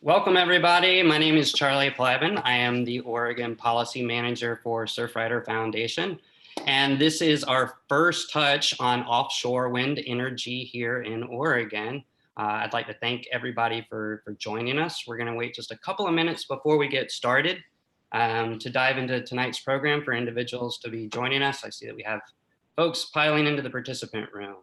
Welcome, everybody. My name is Charlie Plyben. I am the Oregon Policy Manager for Surfrider Foundation. And this is our first touch on offshore wind energy here in Oregon. I'd like to thank everybody for joining us. We're going to wait just a couple of minutes before we get started to dive into tonight's program for individuals to be joining us. I see that we have folks piling into the participant room.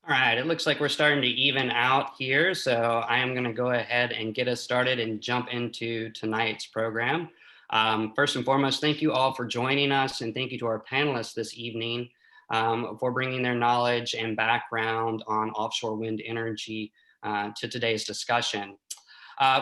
All right, it looks like we're starting to even out here, so I am going to go ahead and get us started and jump into tonight's program. First and foremost, thank you all for joining us, and thank you to our panelists this evening for bringing their knowledge and background on offshore wind energy to today's discussion.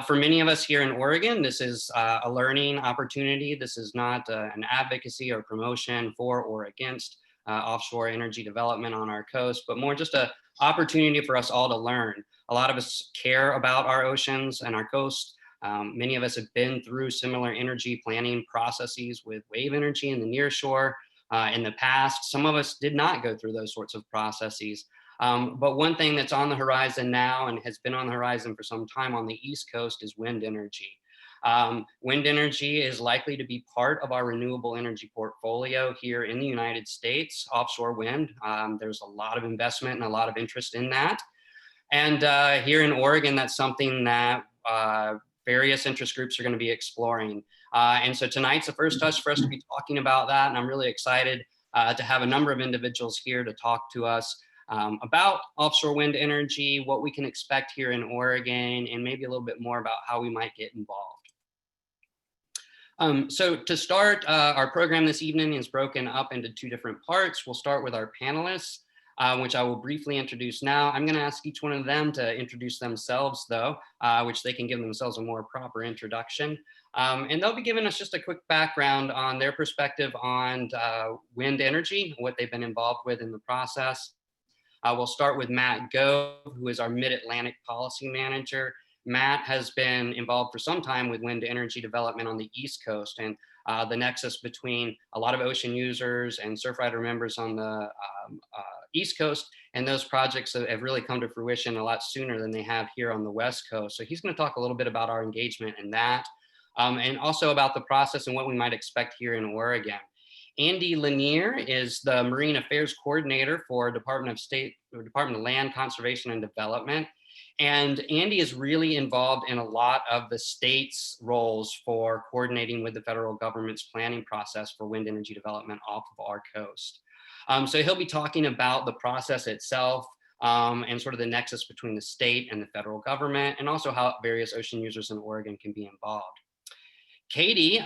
For many of us here in Oregon, this is a learning opportunity. This is not an advocacy or promotion for or against offshore energy development on our coast, but more just an opportunity for us all to learn. A lot of us care about our oceans and our coast. Many of us have been through similar energy planning processes with wave energy in the near shore in the past. Some of us did not go through those sorts of processes. But one thing that's on the horizon now and has been on the horizon for some time on the East Coast is wind energy. Wind energy is likely to be part of our renewable energy portfolio here in the United States, offshore wind. There's a lot of investment and a lot of interest in that. And here in Oregon, that's something that various interest groups are going to be exploring. And so tonight's the first touch for us to be talking about that. And I'm really excited to have a number of individuals here to talk to us about offshore wind energy, what we can expect here in Oregon, and maybe a little bit more about how we might get involved. So to start, our program this evening is broken up into two different parts. We'll start with our panelists, which I will briefly introduce now. I'm going to ask each one of them to introduce themselves, though, which they can give themselves a more proper introduction. And they'll be giving us just a quick background on their perspective on wind energy, what they've been involved with in the process. We'll start with Matt Gove, who is our Mid-Atlantic Policy Manager. Matt has been involved for some time with wind energy development on the East Coast and the nexus between a lot of ocean users and Surfrider members on the East Coast. And those projects have really come to fruition a lot sooner than they have here on the West Coast. So he's going to talk a little bit about our engagement in that and also about the process and what we might expect here in Oregon. Andy Lanier is the Marine Affairs Coordinator for Department of Land Conservation and Development. And Andy is really involved in a lot of the state's roles for coordinating with the federal government's planning process for wind energy development off of our coast. So he'll be talking about the process itself and sort of the nexus between the state and the federal government, and also how various ocean users in Oregon can be involved. Kaety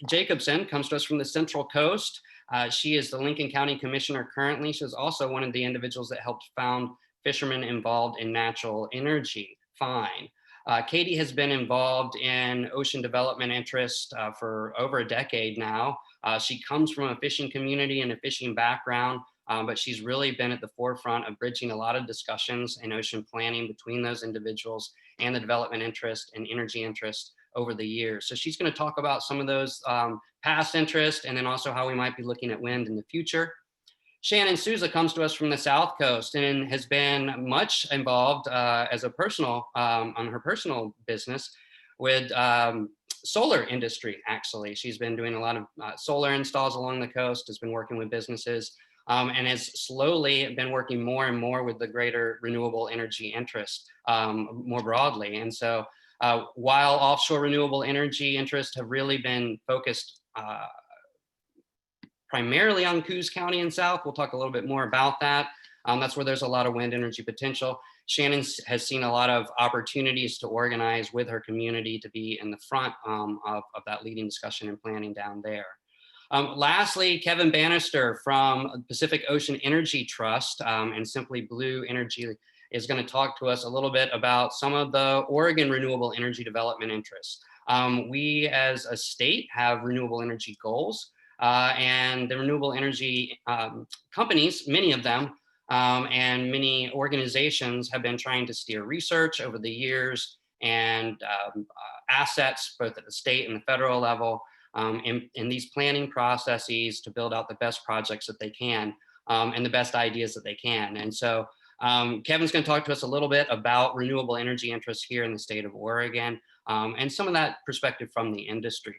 Jacoboson comes to us from the Central Coast. She is the Lincoln County Commissioner currently. She was also one of the individuals that helped found Fishermen Involved in Natural Energy, FINE. Kaety has been involved in ocean development interest for over a decade now. She comes from a fishing community and a fishing background, but she's really been at the forefront of bridging a lot of discussions in ocean planning between those individuals and the development interest and energy interest over the years. So she's going to talk about some of those past interests and then also how we might be looking at wind in the future. Shannon Souza comes to us from the South Coast and has been much involved as a personal, on her personal business with solar industry, actually. She's been doing a lot of solar installs along the coast, has been working with businesses, and has slowly been working more and more with the greater renewable energy interest more broadly. And so while offshore renewable energy interests have really been focused primarily on Coos County and South. We'll talk a little bit more about that. That's where there's a lot of wind energy potential. Shannon has seen a lot of opportunities to organize with her community to be in the front of that leading discussion and planning down there. Lastly, Kevin Bannister from Pacific Ocean Energy Trust and Simply Blue Energy is going to talk to us a little bit about some of the Oregon renewable energy development interests. We as a state have renewable energy goals, and the renewable energy companies, many of them, and many organizations have been trying to steer research over the years and assets, both at the state and the federal level, in these planning processes to build out the best projects that they can, and the best ideas that they can. And so Kevin's going to talk to us a little bit about renewable energy interests here in the state of Oregon, and some of that perspective from the industry.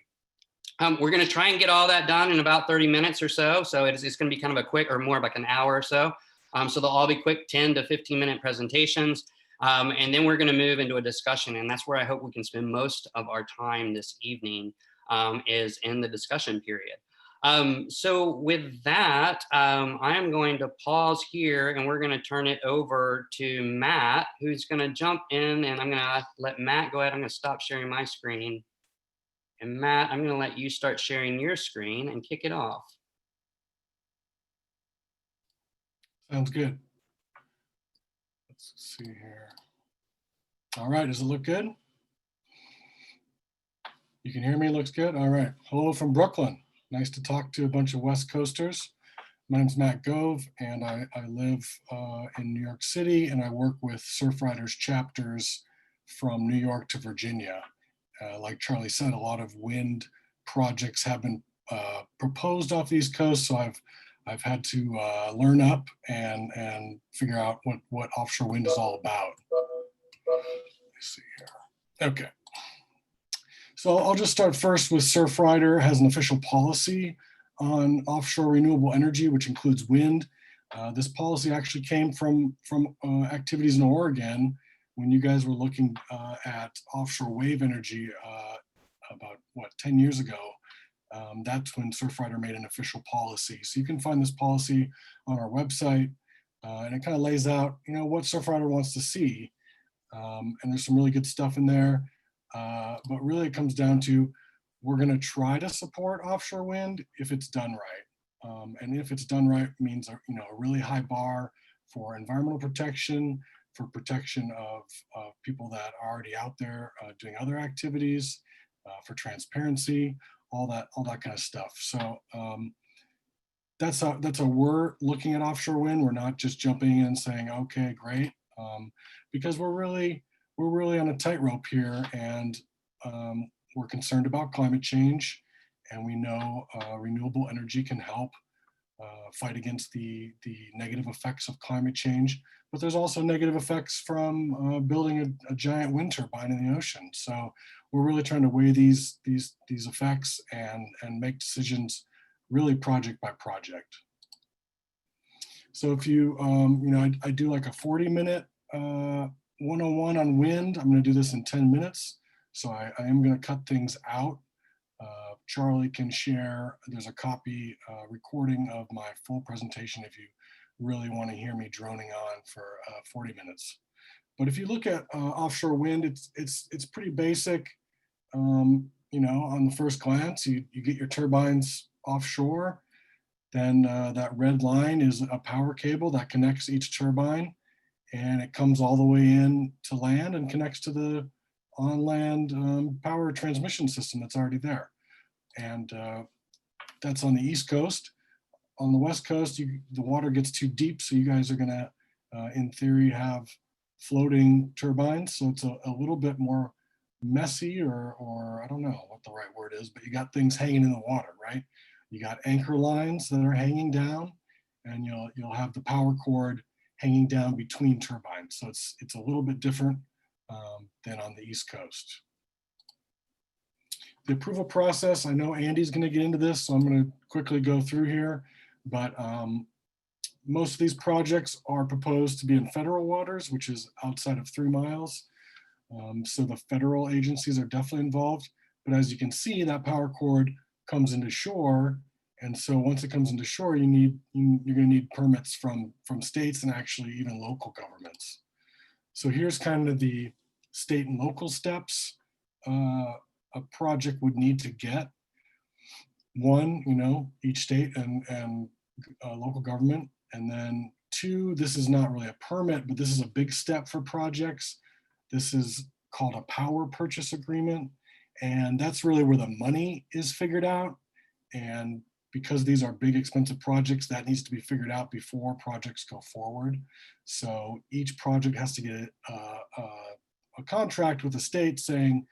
We're going to try and get all that done in about 30 minutes or so. So it's going to be kind of a quick, or more like an hour or so. So they'll all be quick 10 to 15-minute presentations. And then we're going to move into a discussion. And that's where I hope we can spend most of our time this evening, is in the discussion period. So with that, I am going to pause here, and we're going to turn it over to Matt, who's going to jump in, and I'm going to let Matt go ahead. I'm going to stop sharing my screen. And Matt, I'm going to let you start sharing your screen and kick it off. Sounds good. Let's see here. All right, does it look good? You can hear me, looks good? All right, hello from Brooklyn. Nice to talk to a bunch of West Coasters. My name's Matt Gove, and I live in New York City, and I work with Surfriders chapters from New York to Virginia. Like Charlie said, a lot of wind projects have been proposed off the East Coast, so I've had to learn up and figure out what offshore wind is all about. Let's see here. Okay. So I'll just start first with Surfrider has an official policy on offshore renewable energy, which includes wind. This policy actually came from activities in Oregon when you guys were looking at offshore wave energy about, 10 years ago. That's when Surfrider made an official policy. So you can find this policy on our website, and it kind of lays out, what Surfrider wants to see. And there's some really good stuff in there. But really it comes down to, we're going to try to support offshore wind if it's done right. And if it's done right means a really high bar for environmental protection, for protection of people that are already out there doing other activities, for transparency, all that kind of stuff. So that's how we're looking at offshore wind. We're not just jumping in and saying, okay, great, because we're really on a tightrope here, and we're concerned about climate change, and we know renewable energy can help fight against the negative effects of climate change. But there's also negative effects from building a giant wind turbine in the ocean. So we're really trying to weigh these effects and make decisions really project by project. So if you, I do like a 40-minute 101 on wind. I'm going to do this in 10 minutes. So I am going to cut things out. Charlie can share, there's a copy recording of my full presentation if you really want to hear me droning on for 40 minutes. But if you look at offshore wind, it's pretty basic. On the first glance, you get your turbines offshore. Then that red line is a power cable that connects each turbine, and it comes all the way in to land and connects to the on-land power transmission system that's already there. And that's on the East Coast. On the West Coast, the water gets too deep, so you guys are gonna, in theory, have floating turbines. So it's a little bit more messy, or I don't know what the right word is, but you got things hanging in the water, right? You got anchor lines that are hanging down, and you'll have the power cord hanging down between turbines. So it's a little bit different than on the East Coast. The approval process, I know Andy's going to get into this, so I'm going to quickly go through here. But most of these projects are proposed to be in federal waters, which is outside of 3 miles. So the federal agencies are definitely involved. But as you can see, that power cord comes into shore. And so once it comes into shore, you're going to need permits from states and actually even local governments. So here's kind of the state and local steps a project would need to get. One, each state and local government. And then 2, this is not really a permit, but this is a big step for projects. This is called a power purchase agreement. And that's really where the money is figured out. And because these are big, expensive projects, that needs to be figured out before projects go forward. So each project has to get a contract with the state saying,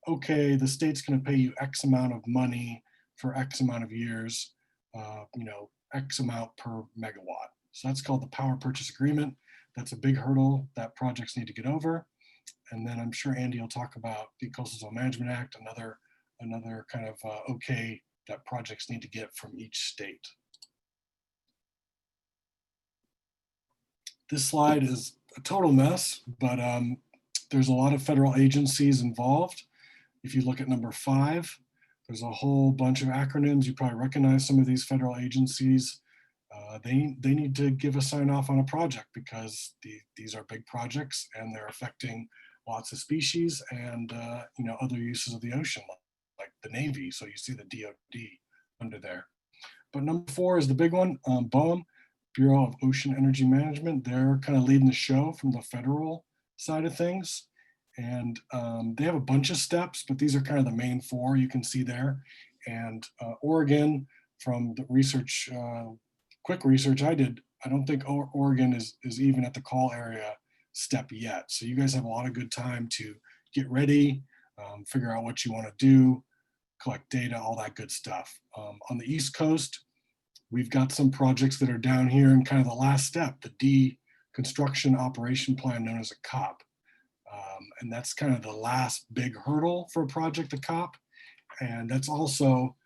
okay, the state's going to pay you X amount of money for X amount of years, X amount per megawatt. So that's called the power purchase agreement. That's a big hurdle that projects need to get over. And then I'm sure Andy will talk about the Coastal Zone Management Act, another kind of okay that projects need to get from each state. This slide is a total mess, but there's a lot of federal agencies involved. If you look at number 5, there's a whole bunch of acronyms. You probably recognize some of these federal agencies. They need to give a sign off on a project because these are big projects and they're affecting lots of species and other uses of the ocean, like the Navy. So you see the DoD under there. But number 4 is the big one, BOEM, Bureau of Ocean Energy Management. They're kind of leading the show from the federal side of things. And they have a bunch of steps, but these are kind of the main 4 you can see there. And Oregon, from the research, quick research I did, I don't think Oregon is even at the call area step yet. So you guys have a lot of good time to get ready, figure out what you want to do, collect data, all that good stuff. On the East Coast, we've got some projects that are down here in kind of the last step, the Construction Operation Plan, known as a COP. And that's kind of the last big hurdle for a project, the COP. And that's also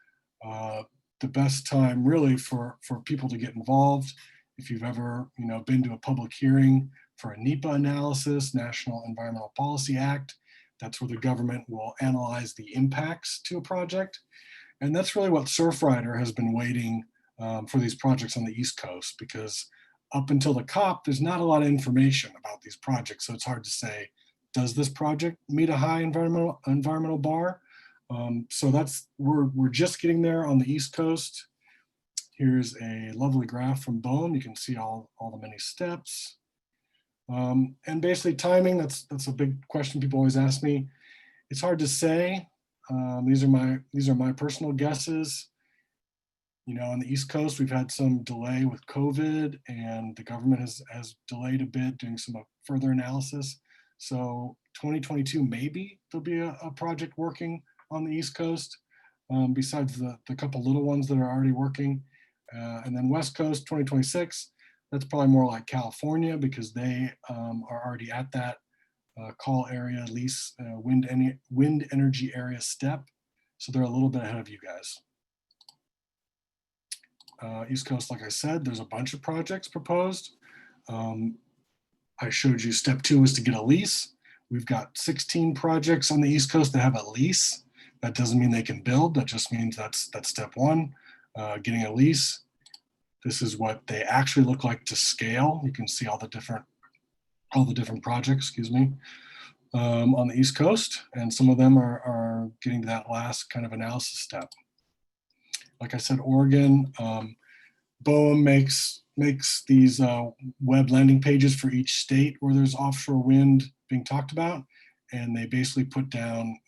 the best time really for people to get involved. If you've ever been to a public hearing for a NEPA analysis, National Environmental Policy Act, that's where the government will analyze the impacts to a project. And that's really what Surfrider has been waiting for these projects on the East Coast, because up until the COP, there's not a lot of information about these projects. So it's hard to say, does this project meet a high environmental bar? So we're just getting there on the East Coast. Here's a lovely graph from BOEM. You can see all the many steps. And basically timing, that's a big question people always ask me. It's hard to say. These are my personal guesses. On the East Coast, we've had some delay with COVID, and the government has delayed a bit doing some further analysis. So 2022, maybe there'll be a project working on the East Coast, besides the couple little ones that are already working. And then West Coast, 2026, that's probably more like California, because they are already at that call area, lease wind energy area step. So they're a little bit ahead of you guys. East Coast, like I said, there's a bunch of projects proposed. I showed you step 2 is to get a lease. We've got 16 projects on the East Coast that have a lease. That doesn't mean they can build. That just means that's step 1, getting a lease. This is what they actually look like to scale. You can see all the different projects, on the East Coast, and some of them are getting to that last kind of analysis step. Like I said, Oregon, BOEM makes these web landing pages for each state where there's offshore wind being talked about, and they basically put down,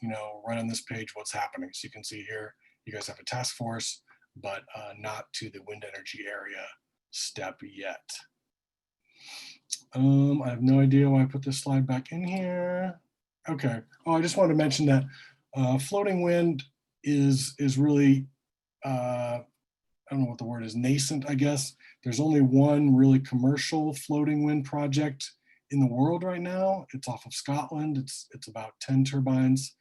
right on this page what's happening. So you can see here, you guys have a task force, but not to the wind energy area step yet. I have no idea why I put this slide back in here. Okay. Oh, I just wanted to mention that floating wind is really, I don't know what the word is, nascent, I guess. There's only one really commercial floating wind project in the world right now. It's off of Scotland. It's about 10 turbines.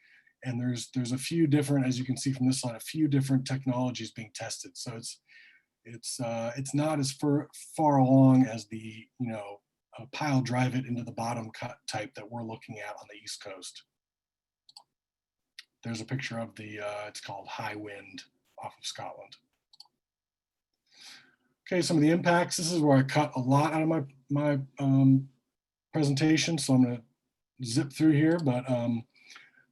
And there's a few different, as you can see from this slide, a few different technologies being tested. So it's not as far along as the pile drive it into the bottom cut type that we're looking at on the East Coast. There's a picture of it's called High Wind off of Scotland. Okay, some of the impacts. This is where I cut a lot out of my presentation, so I'm going to zip through here. But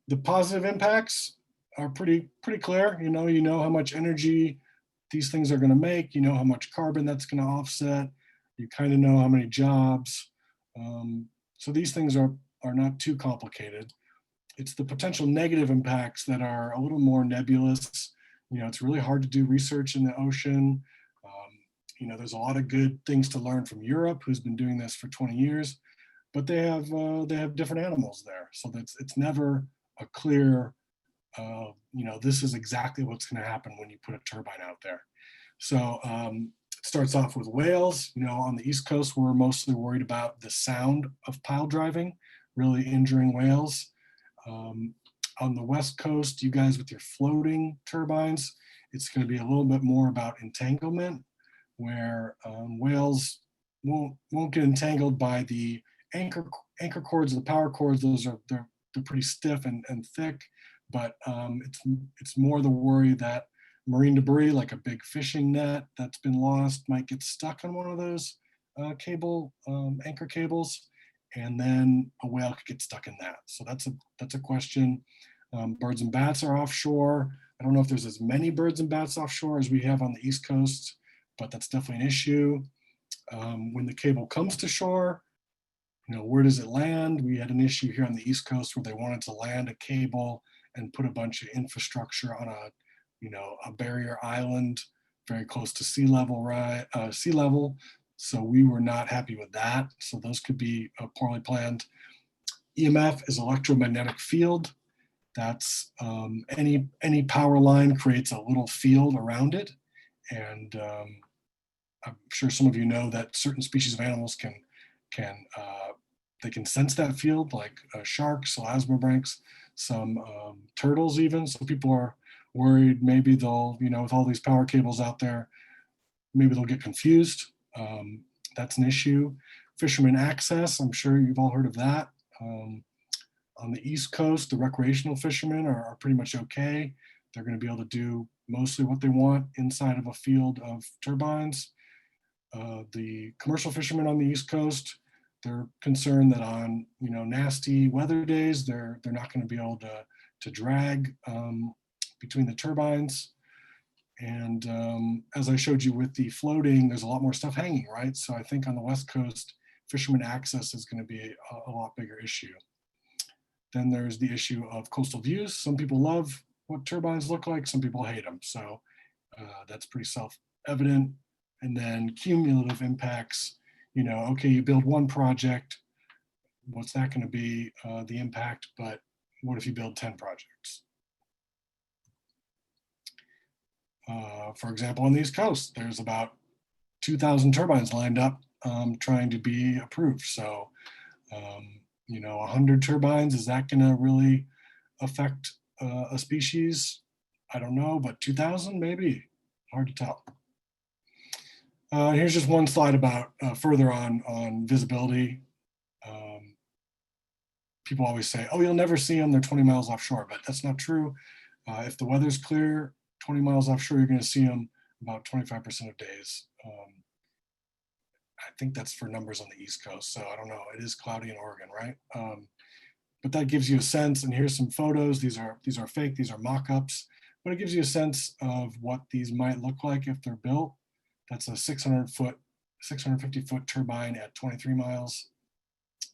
the positive impacts are pretty clear. You know how much energy these things are going to make. You know how much carbon that's going to offset. You kind of know how many jobs. So these things are not too complicated. it's the potential negative impacts that are a little more nebulous. It's really hard to do research in the ocean. There's a lot of good things to learn from Europe, who's been doing this for 20 years, but they have different animals there. So it's never a clear, this is exactly what's going to happen when you put a turbine out there. So it starts off with whales. On the East Coast, we're mostly worried about the sound of pile driving, really injuring whales. On the West Coast, you guys with your floating turbines, it's going to be a little bit more about entanglement, where whales won't get entangled by the anchor cords or the power cords. They're pretty stiff and thick, but it's more the worry that marine debris, like a big fishing net that's been lost, might get stuck on one of those anchor cables, and then a whale could get stuck in that. So that's a question. Birds and bats are offshore. I don't know if there's as many birds and bats offshore as we have on the East Coast, but that's definitely an issue. When the cable comes to shore, where does it land? We had an issue here on the East Coast where they wanted to land a cable and put a bunch of infrastructure on a barrier island very close to sea level. So we were not happy with that. So those could be poorly planned. EMF is electromagnetic field. That's any power line creates a little field around it. And I'm sure some of you know that certain species of animals can sense that field, like sharks, elasmobranchs, some turtles even. So people are worried maybe they'll, with all these power cables out there, maybe they'll get confused. That's an issue. Fisherman access, I'm sure you've all heard of that. On the East Coast, the recreational fishermen are pretty much okay. They're going to be able to do mostly what they want inside of a field of turbines. The commercial fishermen on the East Coast, they're concerned that on nasty weather days, they're not going to be able to drag between the turbines. And as I showed you with the floating, there's a lot more stuff hanging, right? So I think on the West Coast, fisherman access is going to be a lot bigger issue. Then there's the issue of coastal views. Some people love what turbines look like, some people hate them. So that's pretty self-evident. And then cumulative impacts, okay, you build one project, what's that going to be, the impact, but what if you build 10 projects? For example, on the East Coast, there's about 2,000 turbines lined up trying to be approved. So, 100 turbines, is that going to really affect a species? I don't know, but 2,000 maybe, hard to tell. Here's just one slide about further on visibility. People always say, oh, you'll never see them, they're 20 miles offshore, but that's not true. If the weather's clear, 20 miles offshore, you're going to see them about 25% of days. I think that's for numbers on the East Coast, so I don't know. It is cloudy in Oregon, right? But that gives you a sense, and here's some photos. These are fake, these are mock-ups, but it gives you a sense of what these might look like if they're built. That's a 650-foot turbine at 23 miles.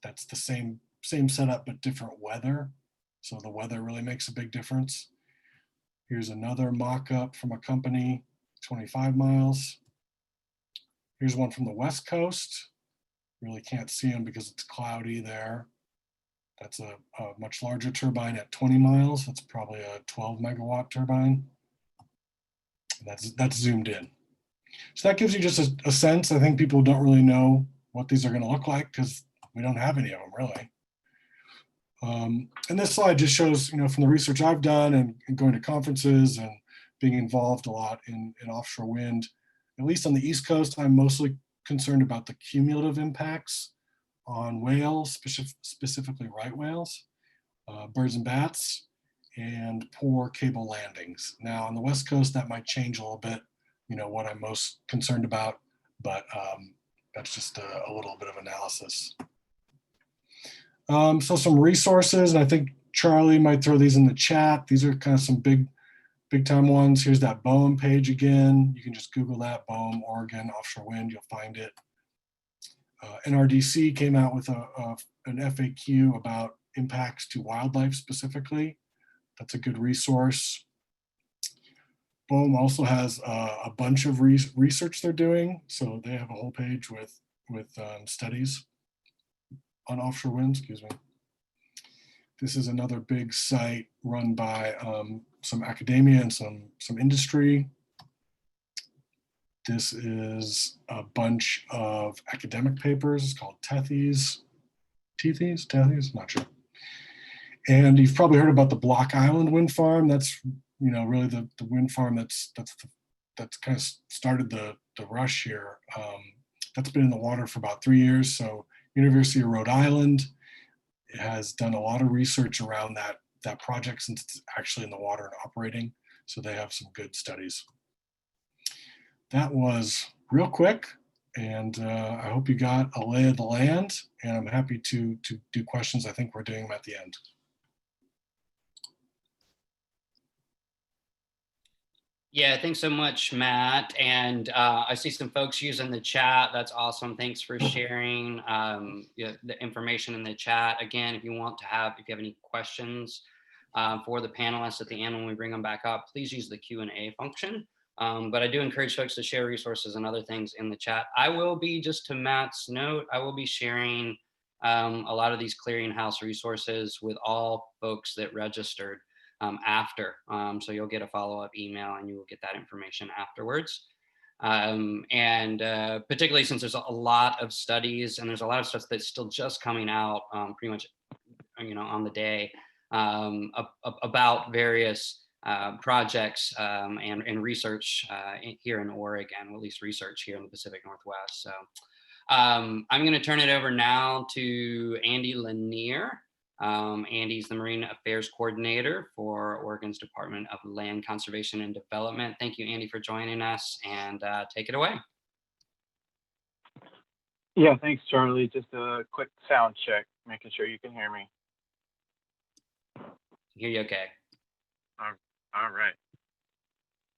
That's the same setup, but different weather. So the weather really makes a big difference. Here's another mock-up from a company, 25 miles. Here's one from the West Coast. Really can't see them because it's cloudy there. That's a much larger turbine at 20 miles. That's probably a 12 megawatt turbine. That's zoomed in. So that gives you just a sense. I think people don't really know what these are going to look like because we don't have any of them really. And this slide just shows, from the research I've done and going to conferences and being involved a lot in offshore wind, at least on the East Coast, I'm mostly concerned about the cumulative impacts on whales, specifically right whales, birds and bats, and poor cable landings. Now on the West Coast, that might change a little bit, what I'm most concerned about, but that's just a little bit of analysis. So some resources, and I think Charlie might throw these in the chat. These are kind of some big time ones. Here's that BOEM page again. You can just Google that, BOEM, Oregon, offshore wind, you'll find it. NRDC came out with an FAQ about impacts to wildlife specifically. That's a good resource. BOEM also has a bunch of research they're doing. So they have a whole page with studies on offshore wind, excuse me. This is another big site run by some academia and some industry. This is a bunch of academic papers. It's called Tethes, not sure. And you've probably heard about the Block Island wind farm. That's really the wind farm that's kind of started the rush here. That's been in the water for about 3 years. So University of Rhode Island has done a lot of research around that project since it's actually in the water and operating. So they have some good studies. That was real quick, and I hope you got a lay of the land, and I'm happy to do questions. I think we're doing them at the end. Yeah, thanks so much, Matt. And I see some folks using the chat. That's awesome. Thanks for sharing the information in the chat. Again, if you have any questions for the panelists at the end when we bring them back up, please use the Q&A function. But I do encourage folks to share resources and other things in the chat. I will be, just to Matt's note, I will be sharing a lot of these clearinghouse resources with all folks that registered after. So you'll get a follow-up email and you will get that information afterwards. And particularly since there's a lot of studies and there's a lot of stuff that's still just coming out pretty much on the day about various projects and research here in Oregon, or at least research here in the Pacific Northwest. So I'm going to turn it over now to Andy Lanier. Andy's the Marine Affairs Coordinator for Oregon's Department of Land Conservation and Development. Thank you, Andy, for joining us, and take it away. Yeah, thanks, Charlie. Just a quick sound check, making sure you can hear me. Hear you okay. All right.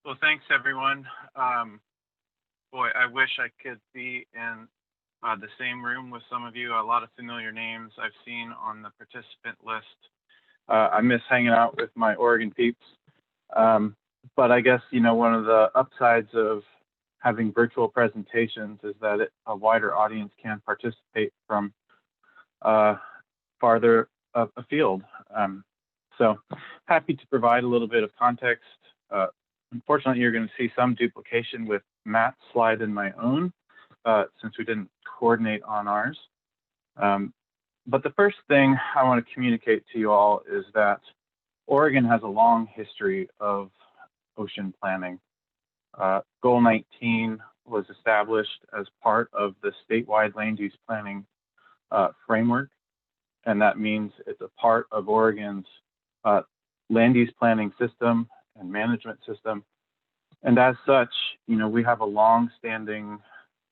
Well, thanks, everyone. Boy, I wish I could be in the same room with some of you. A lot of familiar names I've seen on the participant list. I miss hanging out with my Oregon peeps. But I guess, one of the upsides of having virtual presentations is that a wider audience can participate from farther afield. So happy to provide a little bit of context. Unfortunately, you're going to see some duplication with Matt's slide and my own, since we didn't coordinate on ours. But the first thing I want to communicate to you all is that Oregon has a long history of ocean planning. Goal 19 was established as part of the statewide land use planning framework, and that means it's a part of Oregon's land use planning system and management system. And as such, we have a long-standing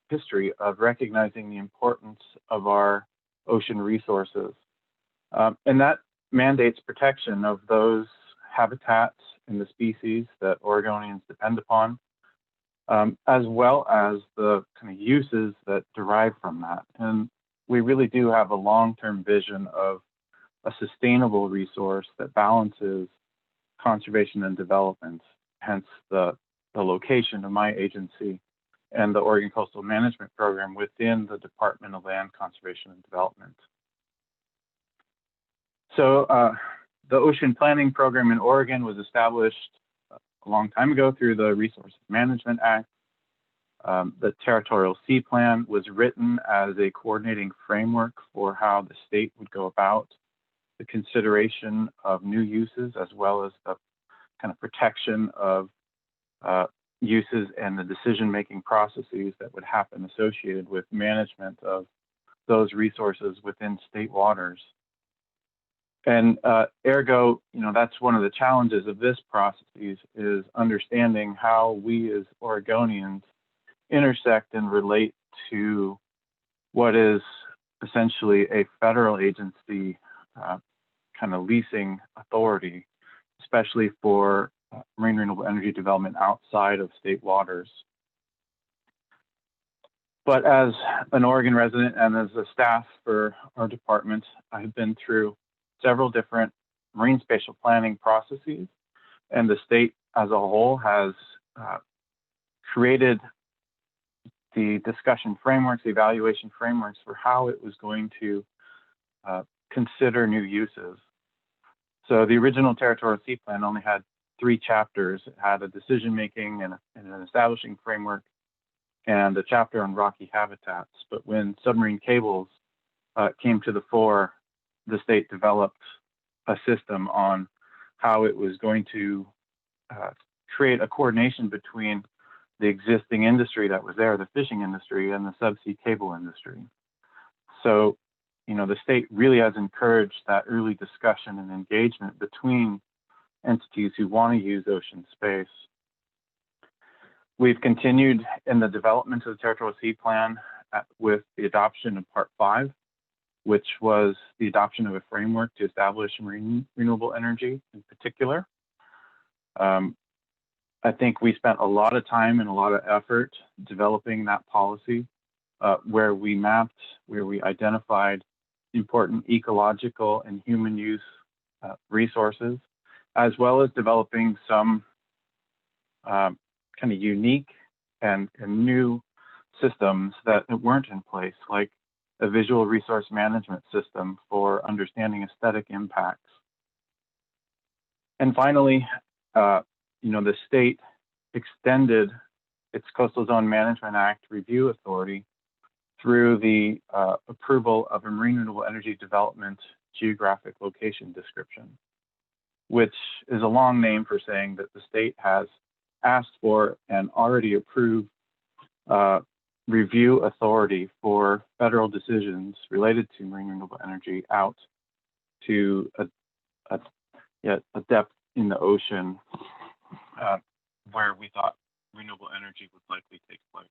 history of recognizing the importance of our ocean resources. And that mandates protection of those habitats and the species that Oregonians depend upon, as well as the kind of uses that derive from that. And we really do have a long-term vision of a sustainable resource that balances conservation and development, hence the location of my agency and the Oregon Coastal Management Program within the Department of Land Conservation and Development. So the Ocean Planning Program in Oregon was established a long time ago through the Resources Management Act. The Territorial Sea Plan was written as a coordinating framework for how the state would go about the consideration of new uses, as well as the kind of protection of uses and the decision-making processes that would happen associated with management of those resources within state waters. And ergo, that's one of the challenges of this process is understanding how we as Oregonians intersect and relate to what is essentially a federal agency kind of leasing authority, especially for marine renewable energy development outside of state waters. But as an Oregon resident and as a staff for our department, I've been through several different marine spatial planning processes, and the state as a whole has created the discussion frameworks, the evaluation frameworks for how it was going to consider new uses. So the original territorial sea plan only had 3 chapters. It had a decision-making and an establishing framework and a chapter on rocky habitats. But when submarine cables came to the fore, the state developed a system on how it was going to create a coordination between the existing industry that was there, the fishing industry, and the subsea cable industry. So, you know, the state really has encouraged that early discussion and engagement between entities who want to use ocean space. We've continued in the development of the territorial sea plan with the adoption of Part 5, which was the adoption of a framework to establish marine renewable energy in particular. I think we spent a lot of time and a lot of effort developing that policy, where we mapped, where we identified important ecological and human use resources, as well as developing some kind of unique and new systems that weren't in place, like a visual resource management system for understanding aesthetic impacts. And finally, you know, the state extended its Coastal Zone Management Act review authority through the approval of a marine renewable energy development geographic location description, which is a long name for saying that the state has asked for and already approved review authority for federal decisions related to marine renewable energy out to a depth in the ocean where we thought renewable energy would likely take place.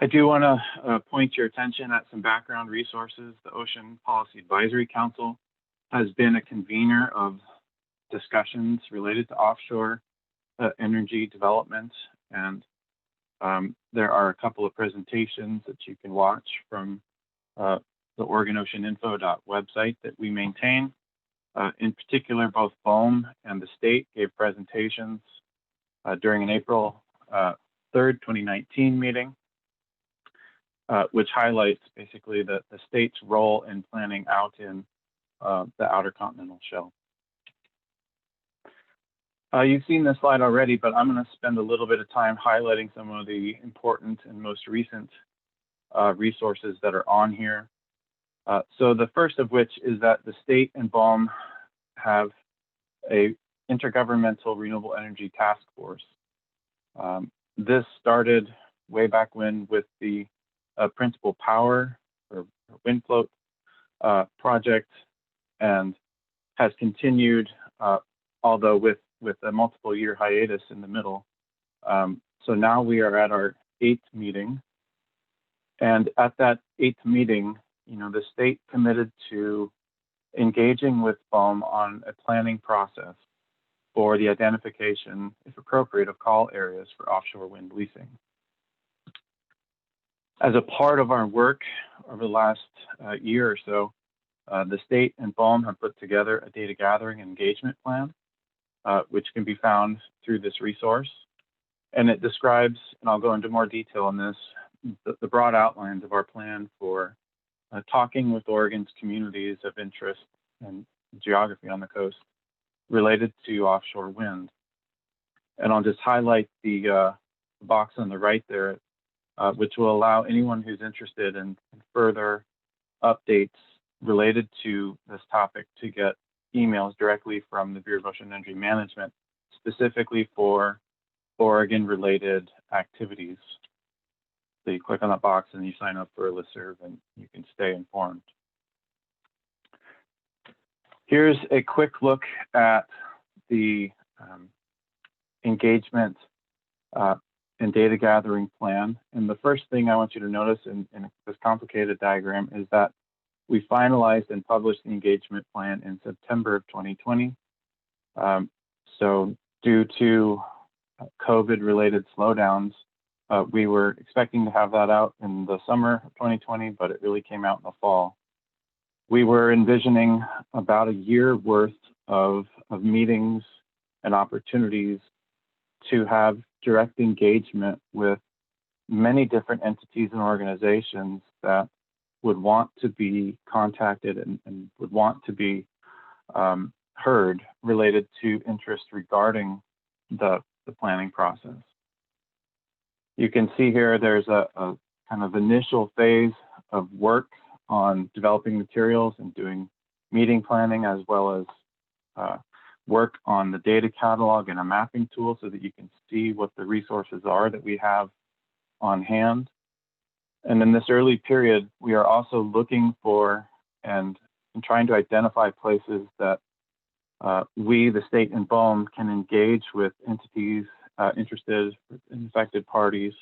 I do want to point your attention at some background resources. The Ocean Policy Advisory Council has been a convener of discussions related to offshore energy development, and there are a couple of presentations that you can watch from the OregonOceanInfo website that we maintain. In particular, both BOEM and the state gave presentations during an April 3rd, 2019 meeting, which highlights basically the state's role in planning out in the outer continental shelf. You've seen this slide already, but I'm going to spend a little bit of time highlighting some of the important and most recent resources that are on here. So the first of which is that the state and BOEM have a intergovernmental renewable energy task force. This started way back when with the Principal Power or Wind Float project, and has continued, although with a multiple year hiatus in the middle. So now we are at our 8th meeting, and at that 8th meeting, you know, the state committed to engaging with BOEM on a planning process for the identification, if appropriate, of call areas for offshore wind leasing. As a part of our work over the last year or so, the state and BOEM have put together a data gathering engagement plan, which can be found through this resource. And it describes, and I'll go into more detail on this, the broad outlines of our plan for talking with Oregon's communities of interest and geography on the coast related to offshore wind. And I'll just highlight the box on the right there, which will allow anyone who's interested in further updates related to this topic to get emails directly from the Bureau of Ocean Energy Management, specifically for Oregon-related activities. So you click on that box and you sign up for a listserv and you can stay informed. Here's a quick look at the engagement and data gathering plan. And the first thing I want you to notice in this complicated diagram is that we finalized and published the engagement plan in September of 2020. So due to COVID-related slowdowns, we were expecting to have that out in the summer of 2020, but it really came out in the fall. we were envisioning about a year worth of meetings and opportunities to have direct engagement with many different entities and organizations that would want to be contacted and would want to be heard related to interest regarding the planning process. You can see here there's a kind of initial phase of work on developing materials and doing meeting planning, as well as work on the data catalog and a mapping tool so that you can see what the resources are that we have on hand. And in this early period, we are also looking for and trying to identify places that we, the state and BOEM, can engage with entities, interested and affected parties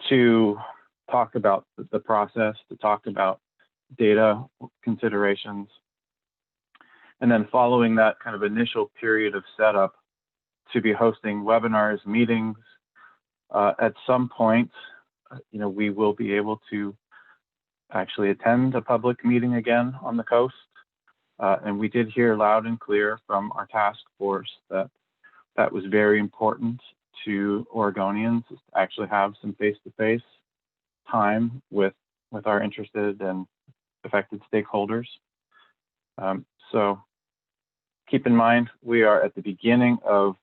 to talk about the process, to talk about data considerations. And then following that kind of initial period of setup, to be hosting webinars, meetings. At some point, we will be able to actually attend a public meeting again on the coast. And we did hear loud and clear from our task force that that was very important to Oregonians, to actually have some face-to-face time with our interested and affected stakeholders. So keep in mind, we are at the beginning of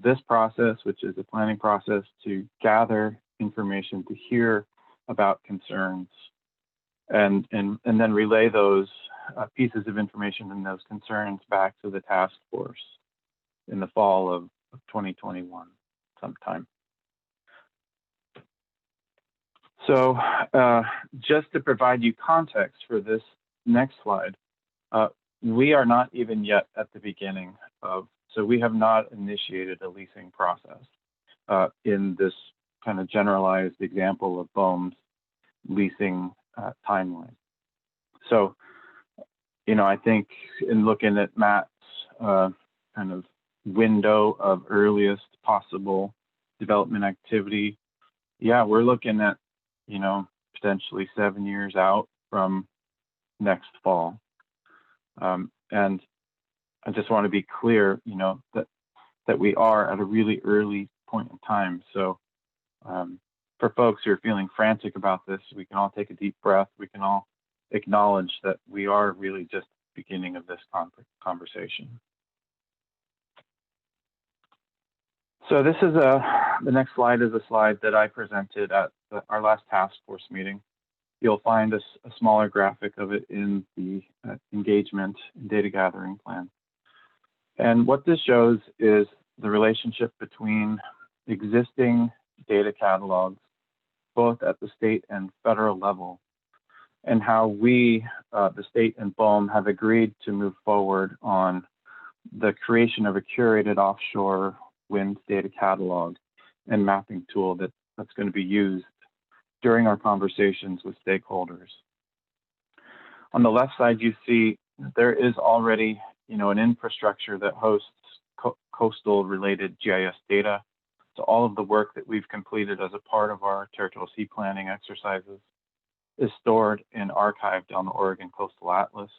this process, which is a planning process to gather information, to hear about concerns, and then relay those pieces of information and those concerns back to the task force in the fall of 2021 sometime. So just to provide you context for this next slide, we are not even yet at the beginning of, so we have not initiated a leasing process in this kind of generalized example of BOEM's leasing timeline. So, I think in looking at Matt's kind of window of earliest possible development activity, yeah, we're looking at, potentially 7 years out from next fall. And I just want to be clear, that we are at a really early point in time. So for folks who are feeling frantic about this, we can all take a deep breath. We can all acknowledge that we are really just the beginning of this conversation. So this is the next slide is a slide that I presented at our last task force meeting. You'll find a smaller graphic of it in the engagement and data gathering plan. And what this shows is the relationship between existing data catalogs, both at the state and federal level, and how we, the state and BOEM, have agreed to move forward on the creation of a curated offshore wind data catalog and mapping tool that's going to be used during our conversations with stakeholders. On the left side, you see there is already, an infrastructure that hosts coastal related GIS data. So all of the work that we've completed as a part of our territorial sea planning exercises is stored and archived on the Oregon Coastal Atlas.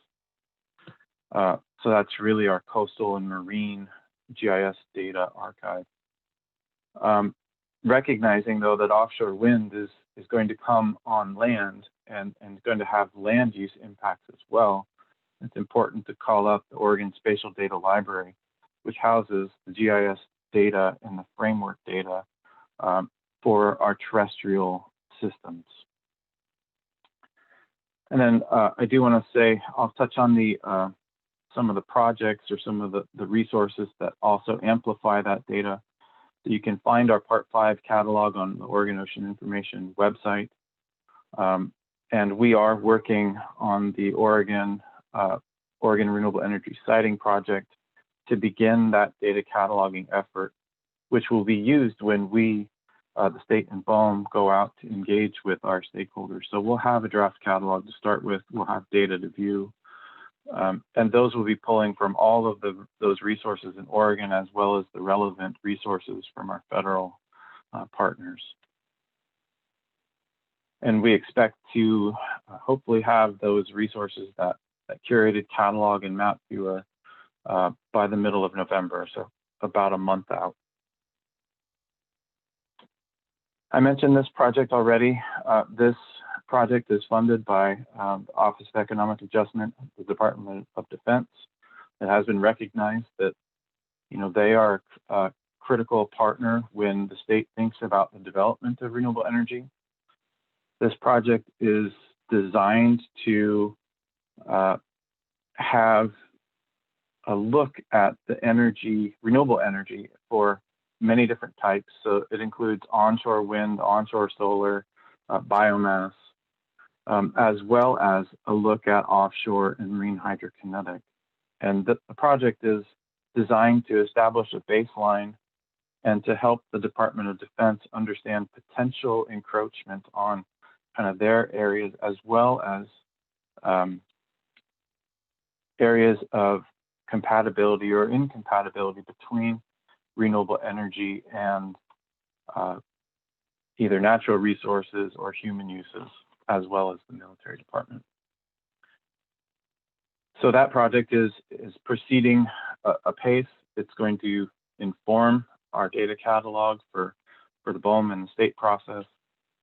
So that's really our coastal and marine GIS data archive. Recognizing though that offshore wind is going to come on land and going to have land use impacts as well, it's important to call up the Oregon Spatial Data Library, which houses the GIS data and the framework data for our terrestrial systems. And then I do want to say, I'll touch on some of the projects or some of the resources that also amplify that data. So you can find our Part 5 catalog on the Oregon Ocean Information website. And we are working on the Oregon Renewable Energy Siting Project to begin that data cataloging effort, which will be used when we, the state and BOEM, go out to engage with our stakeholders. So we'll have a draft catalog to start with. We'll have data to view. And those will be pulling from all of those resources in Oregon, as well as the relevant resources from our federal partners. And we expect to hopefully have those resources, that curated catalog and map viewer by the middle of November, so about a month out. I mentioned this project already. This project is funded by the Office of Economic Adjustment, the Department of Defense. It has been recognized that, they are a critical partner when the state thinks about the development of renewable energy. This project is designed to have a look at the renewable energy for many different types. So it includes onshore wind, onshore solar, biomass, as well as a look at offshore and marine hydrokinetic. And the project is designed to establish a baseline and to help the Department of Defense understand potential encroachment on kind of their areas, as well as areas of compatibility or incompatibility between renewable energy and either natural resources or human uses, as well as the military department. So that project is proceeding apace. It's going to inform our data catalog for the BOEM and the state process.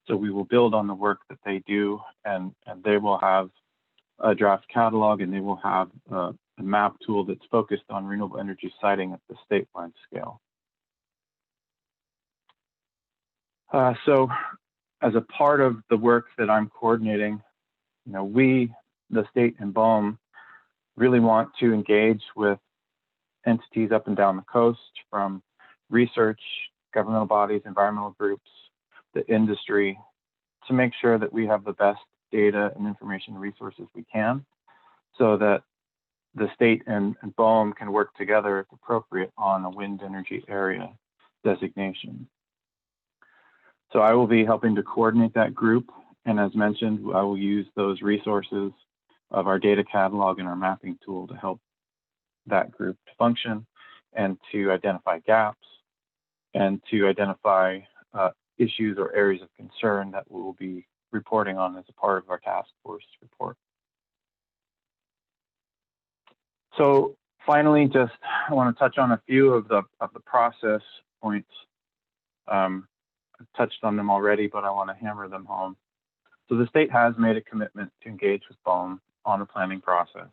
So we will build on the work that they do, and they will have a draft catalog, and they will have a map tool that's focused on renewable energy siting at the statewide scale. So as a part of the work that I'm coordinating, we, the state and BOEM, really want to engage with entities up and down the coast, from research, governmental bodies, environmental groups, the industry, to make sure that we have the best data and information resources we can, so that the state and BOEM can work together if appropriate on a wind energy area designation. So I will be helping to coordinate that group. And as mentioned, I will use those resources of our data catalog and our mapping tool to help that group to function and to identify gaps and to identify issues or areas of concern that we will be reporting on as a part of our task force report. So finally, just I want to touch on a few of the process points. I've touched on them already, but I want to hammer them home. So the state has made a commitment to engage with BOEM on the planning process.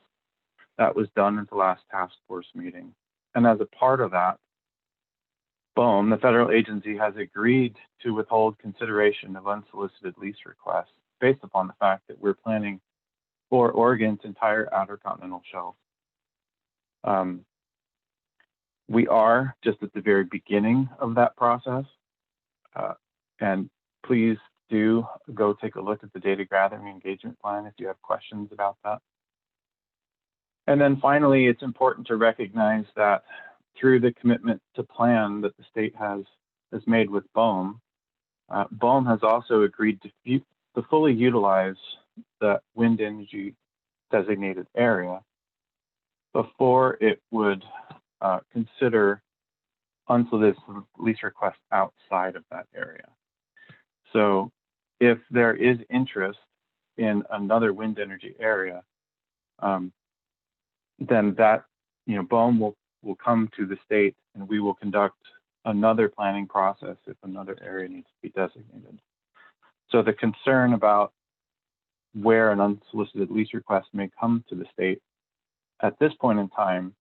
That was done at the last task force meeting. And as a part of that, BOEM, the federal agency, has agreed to withhold consideration of unsolicited lease requests based upon the fact that we're planning for Oregon's entire outer continental shelf. We are just at the very beginning of that process. And please do go take a look at the data gathering engagement plan if you have questions about that. And then finally, it's important to recognize that through the commitment to plan that the state has made with BOEM, BOEM has also agreed to fully utilize the wind energy designated area before it would consider unsolicited lease requests outside of that area. So if there is interest in another wind energy area, then that, BOEM will come to the state and we will conduct another planning process if another area needs to be designated. So the concern about where an unsolicited lease request may come to the state at this point in time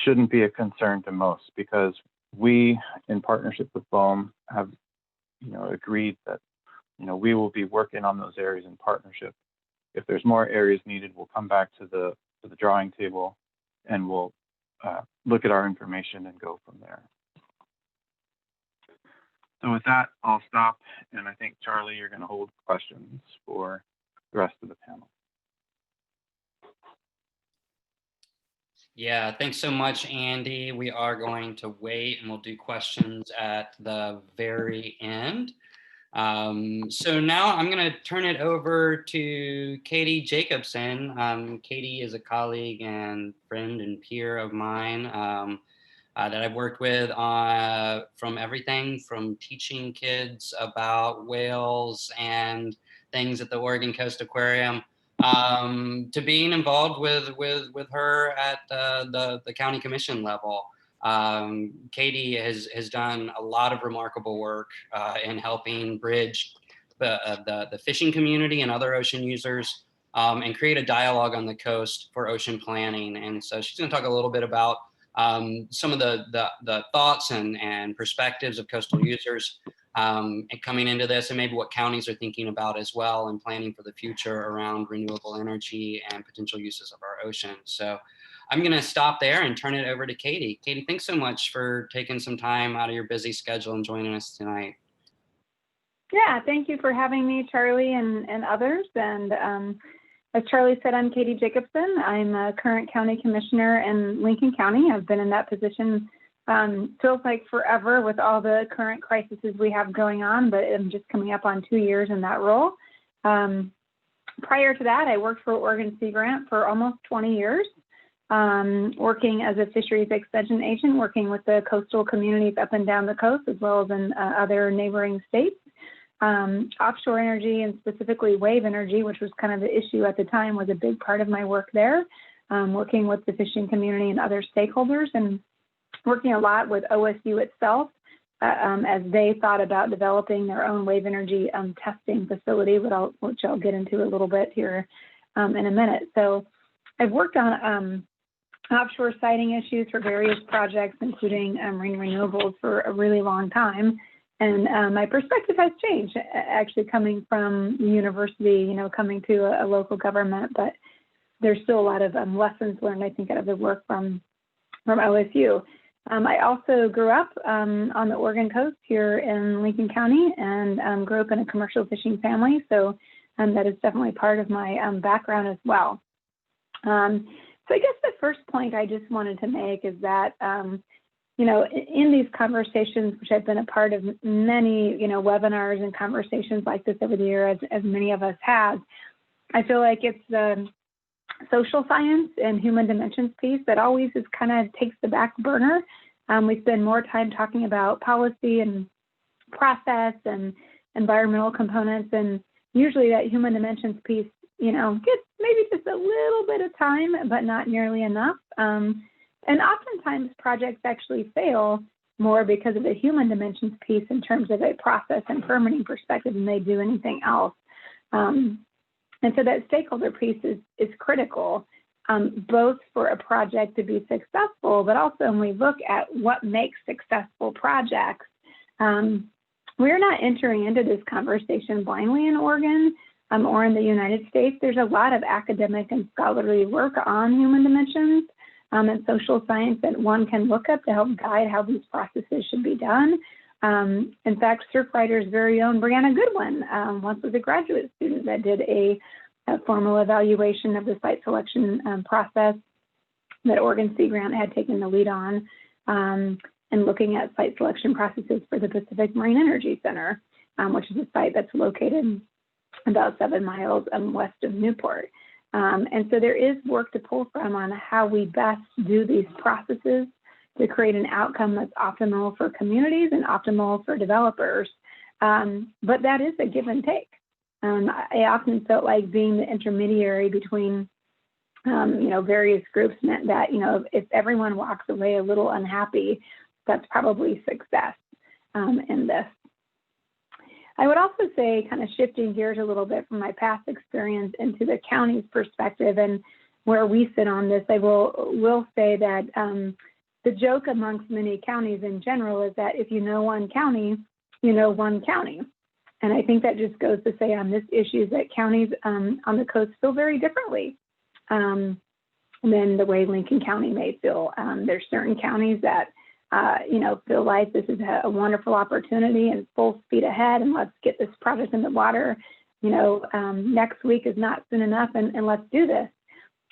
shouldn't be a concern to most, because we, in partnership with BOEM, have agreed that we will be working on those areas in partnership. If there's more areas needed, we'll come back to the drawing table and we'll look at our information and go from there. So with that, I'll stop, and I think Charlie, you're going to hold questions for the rest of the panel. Yeah, thanks so much, Andy. We are going to wait and we'll do questions at the very end. So now I'm going to turn it over to Kaety Jacoboson. Katy is a colleague and friend and peer of mine. that I've worked with from everything from teaching kids about whales and things at the Oregon Coast Aquarium, to being involved with her at the county commission level. Katy has done a lot of remarkable work in helping bridge the fishing community and other ocean users, and create a dialogue on the coast for ocean planning. And so she's going to talk a little bit about some of the thoughts and perspectives of coastal users and coming into this, and maybe what counties are thinking about as well and planning for the future around renewable energy and potential uses of our ocean. So I'm going to stop there and turn it over to Katy. Katy, thanks so much for taking some time out of your busy schedule and joining us tonight. Yeah, thank you for having me, Charlie, and others. And as Charlie said, I'm Kaety Jacoboson. I'm a current county commissioner in Lincoln County. I've been in that position, feels like forever with all the current crises we have going on, but I'm just coming up on 2 years in that role. Prior to that, I worked for Oregon Sea Grant for almost 20 years, working as a fisheries extension agent, working with the coastal communities up and down the coast, as well as in other neighboring states. Offshore energy, and specifically wave energy, which was kind of the issue at the time, was a big part of my work there, working with the fishing community and other stakeholders, and working a lot with OSU itself as they thought about developing their own wave energy testing facility, which I'll get into a little bit here in a minute. So I've worked on offshore siting issues for various projects, including marine renewables, for a really long time. And my perspective has changed, actually, coming from university, coming to a local government, but there's still a lot of lessons learned, I think, out of the work from OSU. I also grew up on the Oregon coast here in Lincoln County, and grew up in a commercial fishing family, so that is definitely part of my background as well. So I guess the first point I just wanted to make is that in these conversations, which I've been a part of many, webinars and conversations like this over the year, as many of us have, I feel like it's the social science and human dimensions piece that always is kind of takes the back burner. We spend more time talking about policy and process and environmental components, and usually that human dimensions piece, gets maybe just a little bit of time, but not nearly enough. And oftentimes projects actually fail more because of the human dimensions piece in terms of a process and permitting perspective than they do anything else. And so that stakeholder piece is critical, both for a project to be successful, but also when we look at what makes successful projects. We're not entering into this conversation blindly in Oregon or in the United States. There's a lot of academic and scholarly work on human dimensions and social science that one can look up to help guide how these processes should be done. In fact, Surfrider's very own Brianna Goodwin once was a graduate student that did a formal evaluation of the site selection process that Oregon Sea Grant had taken the lead on, and looking at site selection processes for the Pacific Marine Energy Center, which is a site that's located about 7 miles west of Newport. And so there is work to pull from on how we best do these processes to create an outcome that's optimal for communities and optimal for developers. But that is a give and take. I often felt like being the intermediary between, various groups meant that, if everyone walks away a little unhappy, that's probably success in this. I would also say, kind of shifting gears a little bit from my past experience into the county's perspective and where we sit on this, I will say that the joke amongst many counties in general is that if you know one county, you know one county. And I think that just goes to say on this issue that counties on the coast feel very differently than the way Lincoln County may feel. There's certain counties that feel like this is a wonderful opportunity and full speed ahead, and let's get this project in the water. Next week is not soon enough, and let's do this.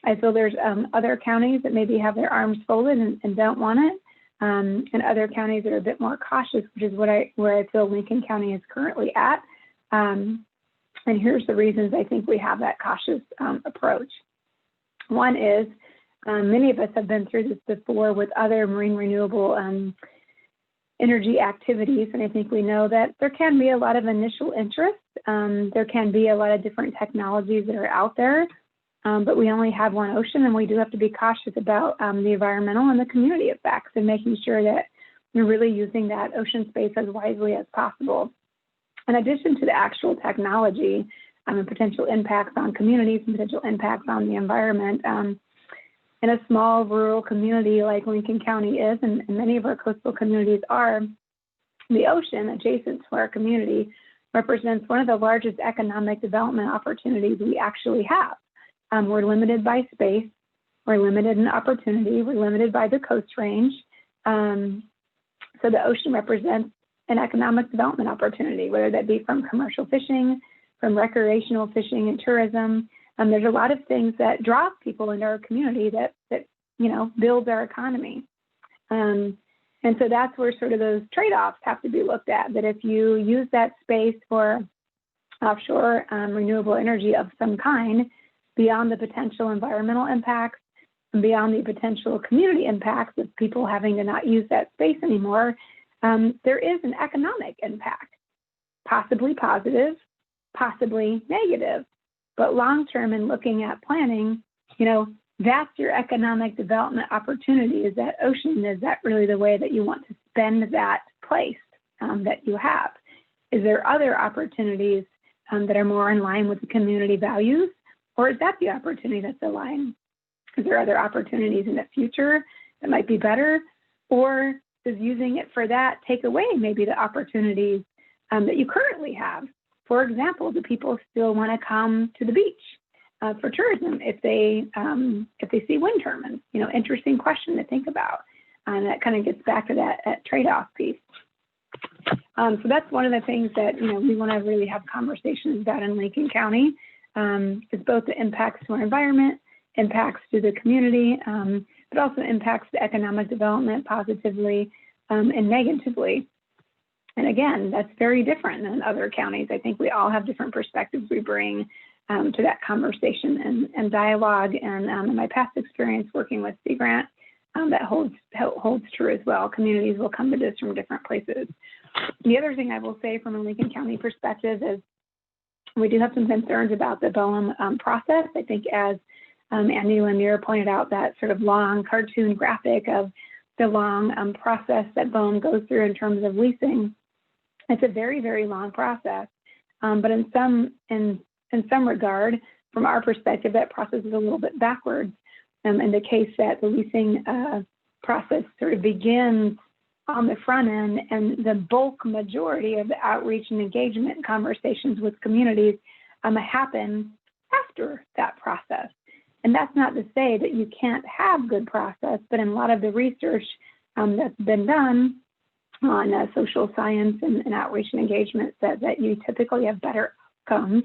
I feel there's other counties that maybe have their arms folded and don't want it, and other counties that are a bit more cautious, which is where I feel Lincoln County is currently at. And here's the reasons I think we have that cautious approach. One is Many of us have been through this before with other marine renewable energy activities, and I think we know that there can be a lot of initial interest. There can be a lot of different technologies that are out there, but we only have one ocean, and we do have to be cautious about the environmental and the community effects and making sure that we're really using that ocean space as wisely as possible. In addition to the actual technology and potential impacts on communities and potential impacts on the environment, in a small rural community like Lincoln County is, and many of our coastal communities are, the ocean adjacent to our community represents one of the largest economic development opportunities we actually have. We're limited by space, we're limited in opportunity, we're limited by the coast range. So the ocean represents an economic development opportunity, whether that be from commercial fishing, from recreational fishing and tourism. There's a lot of things that draw people into our community that builds our economy. And so that's where sort of those trade-offs have to be looked at, that if you use that space for offshore renewable energy of some kind, beyond the potential environmental impacts and beyond the potential community impacts of people having to not use that space anymore, there is an economic impact, possibly positive, possibly negative. But long-term in looking at planning, that's your economic development opportunity. Is that ocean? Is that really the way that you want to spend that place that you have? Is there other opportunities that are more in line with the community values? Or is that the opportunity that's aligned? Is there other opportunities in the future that might be better? Or does using it for that take away maybe the opportunities that you currently have? For example, do people still want to come to the beach for tourism if they see wind turbines? Interesting question to think about. And that kind of gets back to that trade-off piece. So that's one of the things that we want to really have conversations about in Lincoln County, is both the impacts to our environment, impacts to the community, but also impacts the economic development positively and negatively. And again, that's very different than other counties. I think we all have different perspectives we bring to that conversation and dialogue. And in my past experience working with Sea Grant, that holds true as well. Communities will come to this from different places. The other thing I will say from a Lincoln County perspective is we do have some concerns about the BOEM process. I think as Andy Lanier pointed out, that sort of long cartoon graphic of the long process that BOEM goes through in terms of leasing. It's a very, very long process, but in some regard, from our perspective, that process is a little bit backwards. In the case that the leasing process sort of begins on the front end, and the bulk majority of the outreach and engagement conversations with communities happen after that process. And that's not to say that you can't have good process, but in a lot of the research that's been done on social science and outreach and engagement says that you typically have better outcomes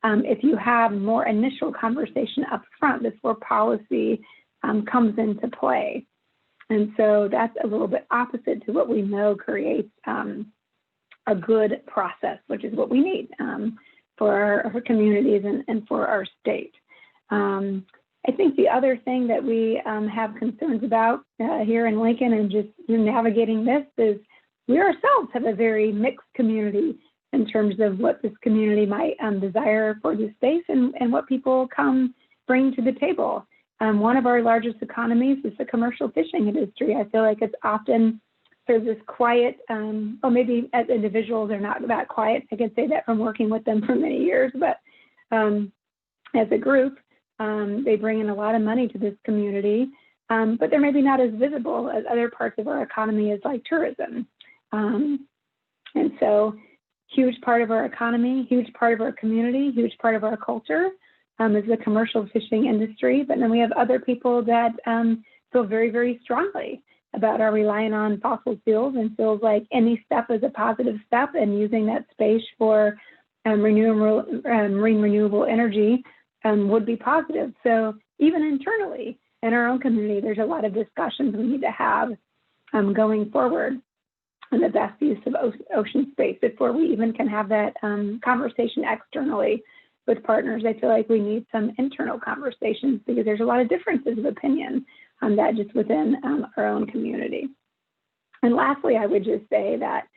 if you have more initial conversation up front before policy comes into play. And so that's a little bit opposite to what we know creates a good process, which is what we need for our communities and for our state. I think the other thing that we have concerns about here in Lincoln and just navigating this is we ourselves have a very mixed community in terms of what this community might desire for the space and what people bring to the table. One of our largest economies is the commercial fishing industry. I feel like it's often there's this quiet, or maybe as individuals they're not that quiet. I can say that from working with them for many years, but as a group, they bring in a lot of money to this community, but they're maybe not as visible as other parts of our economy is like tourism. And so huge part of our economy, huge part of our community, huge part of our culture is the commercial fishing industry. But then we have other people that feel very, very strongly about our relying on fossil fuels and feels like any step is a positive step, and using that space for marine renewable energy would be positive. So even internally in our own community, there's a lot of discussions we need to have going forward on the best use of ocean space before we even can have that conversation externally with partners, I feel like we need some internal conversations because there's a lot of differences of opinion on that just within our own community. And lastly, I would just say that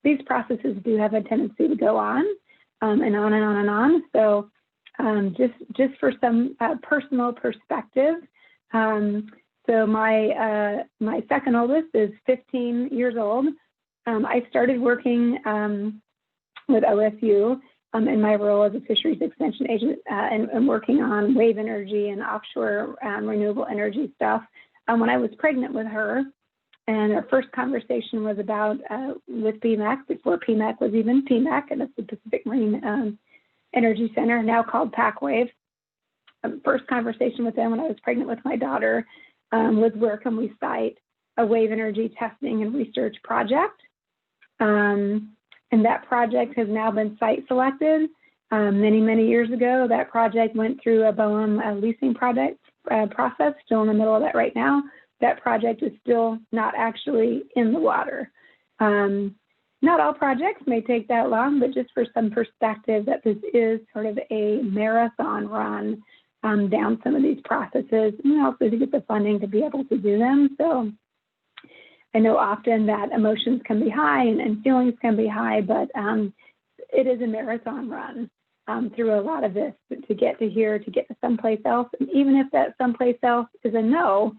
these processes do have a tendency to go on and on and on and on. So just for some personal perspective, so my second oldest is 15 years old. I started working with OSU in my role as a fisheries extension agent and working on wave energy and offshore renewable energy stuff when I was pregnant with her. And our first conversation was about with PMAC, before PMAC was even PMAC, and that's the Pacific Marine Energy Center, now called PacWave. First conversation with them when I was pregnant with my daughter was where can we site a wave energy testing and research project. And that project has now been site selected. Many, many years ago, that project went through a BOEM leasing project process, still in the middle of that right now. That project is still not actually in the water. Not all projects may take that long, but just for some perspective that this is sort of a marathon run down some of these processes, and also to get the funding to be able to do them. So I know often that emotions can be high and feelings can be high, but it is a marathon run through a lot of this to get to here, to get to someplace else. And even if that someplace else is a no,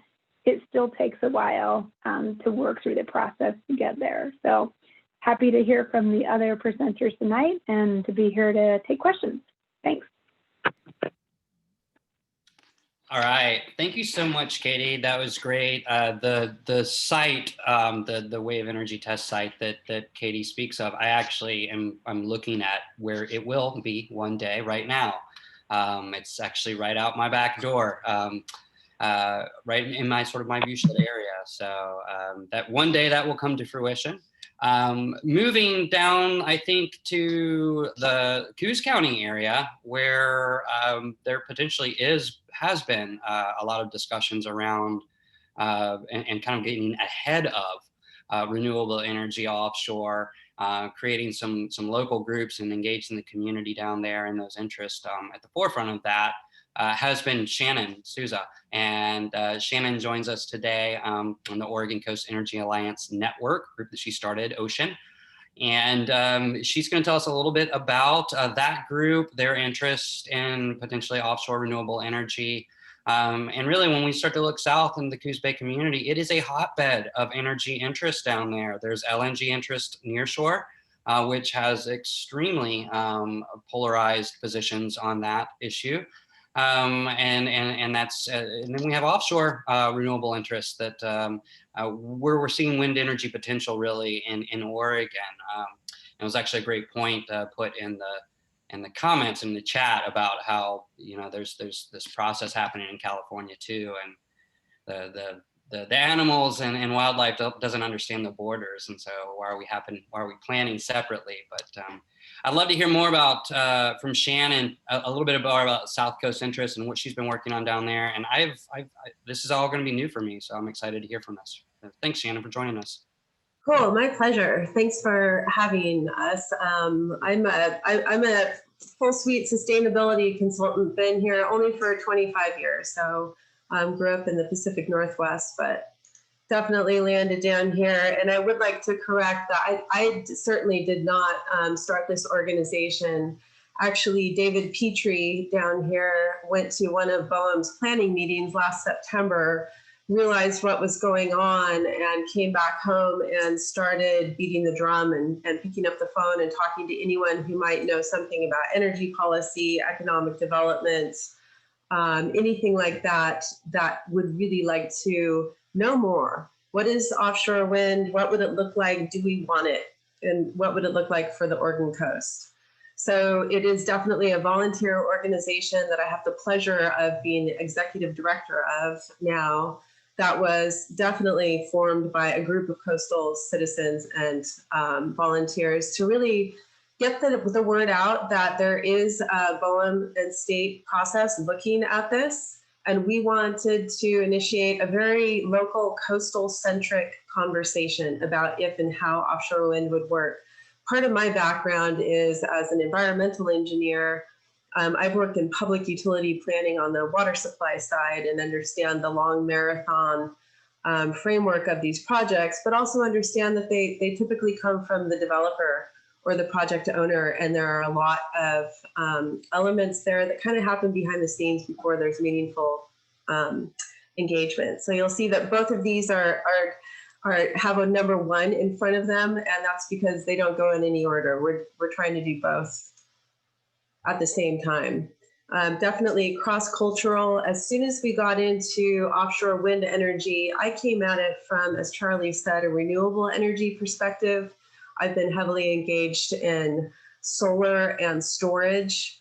it still takes a while to work through the process to get there. So happy to hear from the other presenters tonight and to be here to take questions. Thanks. All right, thank you so much, Katie. That was great. The site, the wave energy test site that Katie speaks of, I'm looking at where it will be one day right now. It's actually right out my back door, right in my viewshed area. So that one day that will come to fruition. Moving down, I think, to the Coos County area, where there potentially has been a lot of discussions around and kind of getting ahead of renewable energy offshore, creating some local groups and engaging the community down there and those interests. At the forefront of that has been Shannon Souza. And Shannon joins us today on the Oregon Coast Energy Alliance Network group that she started, Ocean. And she's going to tell us a little bit about that group, their interest in potentially offshore renewable energy. And really, when we start to look south in the Coos Bay community, it is a hotbed of energy interest down there. There's LNG interest near shore, which has extremely polarized positions on that issue. And that's and then we have offshore renewable interests that where we're seeing wind energy potential really in Oregon. It was actually a great point put in the comments in the chat about how there's this process happening in California too, and the animals and wildlife doesn't understand the borders, and so why are we planning separately? But I'd love to hear more about from Shannon a little bit more about South Coast interest and what she's been working on down there. And this is all going to be new for me, so I'm excited to hear from this. Thanks, Shannon, for joining us. Cool, my pleasure. Thanks for having us. I'm a full suite sustainability consultant. Been here only for 25 years, so grew up in the Pacific Northwest, but definitely landed down here. And I would like to correct that I certainly did not start this organization. Actually, David Petrie down here went to one of BOEM's planning meetings last September, realized what was going on, and came back home and started beating the drum and picking up the phone and talking to anyone who might know something about energy policy, economic development, anything like that would really like to know more. What is offshore wind? What would it look like? Do we want it? And what would it look like for the Oregon coast? So it is definitely a volunteer organization that I have the pleasure of being executive director of now. That was definitely formed by a group of coastal citizens and volunteers to really get the word out that there is a BOEM and state process looking at this. And we wanted to initiate a very local coastal centric conversation about if and how offshore wind would work. Part of my background is as an environmental engineer. I've worked in public utility planning on the water supply side and understand the long marathon framework of these projects, but also understand that they typically come from the developer or the project owner, and there are a lot of elements there that kind of happen behind the scenes before there's meaningful engagement. So you'll see that both of these have a number 1 in front of them, and that's because they don't go in any order. We're trying to do both at the same time. Definitely cross-cultural. As soon as we got into offshore wind energy, I came at it from, as Charlie said, a renewable energy perspective. I've been heavily engaged in solar and storage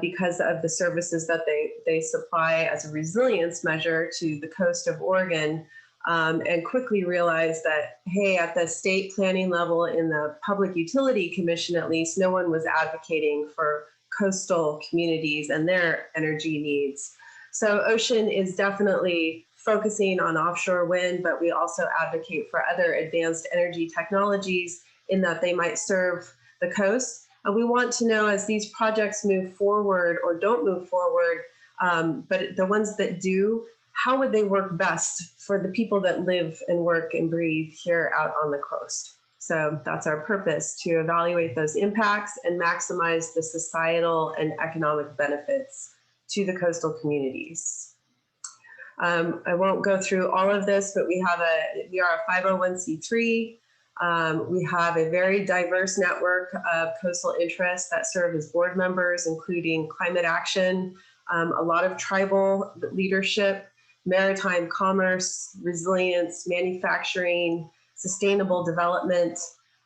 because of the services that they supply as a resilience measure to the coast of Oregon, and quickly realized that, hey, at the state planning level, in the Public Utility Commission at least, no one was advocating for coastal communities and their energy needs. So Ocean is definitely focusing on offshore wind, but we also advocate for other advanced energy technologies in that they might serve the coast. And we want to know, as these projects move forward or don't move forward, but the ones that do, how would they work best for the people that live and work and breathe here out on the coast? So that's our purpose, to evaluate those impacts and maximize the societal and economic benefits to the coastal communities. I won't go through all of this, but we are a 501c3. We have a very diverse network of coastal interests that serve as board members, including climate action, a lot of tribal leadership, maritime commerce, resilience, manufacturing, sustainable development,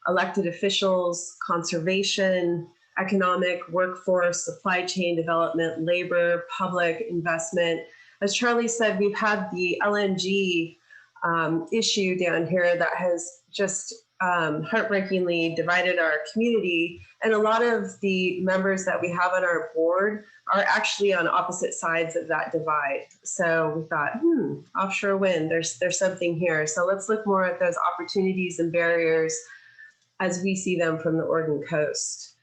elected officials, conservation, economic, workforce, supply chain development, labor, public investment. As Charlie said, we've had the LNG issue down here that has just heartbreakingly divided our community. And a lot of the members that we have on our board are actually on opposite sides of that divide. So we thought, offshore wind, there's something here. So let's look more at those opportunities and barriers as we see them from the Oregon coast.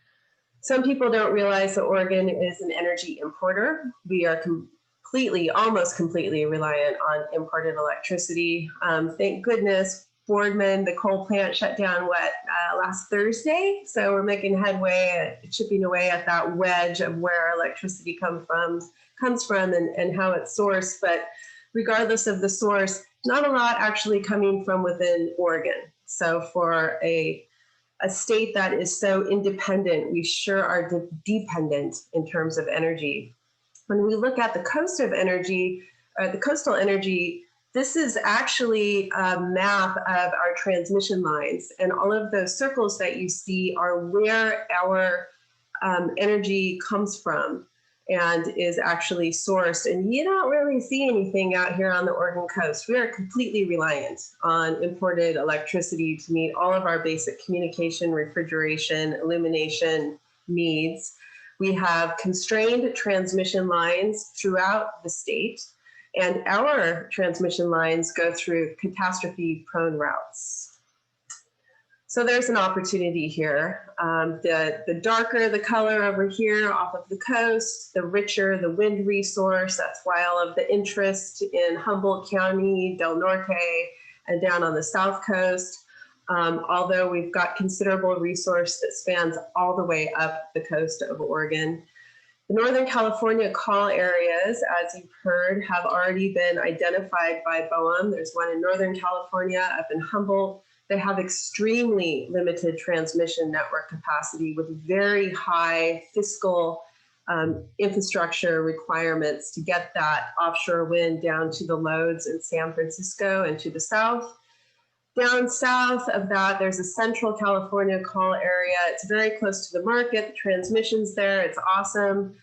Some people don't realize that Oregon is an energy importer. We are almost completely reliant on imported electricity. Thank goodness Boardman, the coal plant, shut down last Thursday. So we're making headway at chipping away at that wedge of where our electricity comes from and how it's sourced. But regardless of the source, not a lot actually coming from within Oregon. So for a state that is so independent, we sure are dependent in terms of energy. When we look at the coast of energy, the coastal energy, this is actually a map of our transmission lines. And all of those circles that you see are where our energy comes from and is actually sourced. And you don't really see anything out here on the Oregon coast. We are completely reliant on imported electricity to meet all of our basic communication, refrigeration, illumination needs. We have constrained transmission lines throughout the state, and our transmission lines go through catastrophe-prone routes. So there's an opportunity here. The darker the color over here off of the coast, the richer the wind resource. That's why all of the interest in Humboldt County, Del Norte, and down on the south coast. Although we've got considerable resource that spans all the way up the coast of Oregon. The Northern California call areas, as you've heard, have already been identified by BOEM. There's one in Northern California, up in Humboldt. They have extremely limited transmission network capacity with very high fiscal infrastructure requirements to get that offshore wind down to the loads in San Francisco and to the south. Down south of that, there's a Central California call area. It's very close to the market. The transmission's there. It's awesome.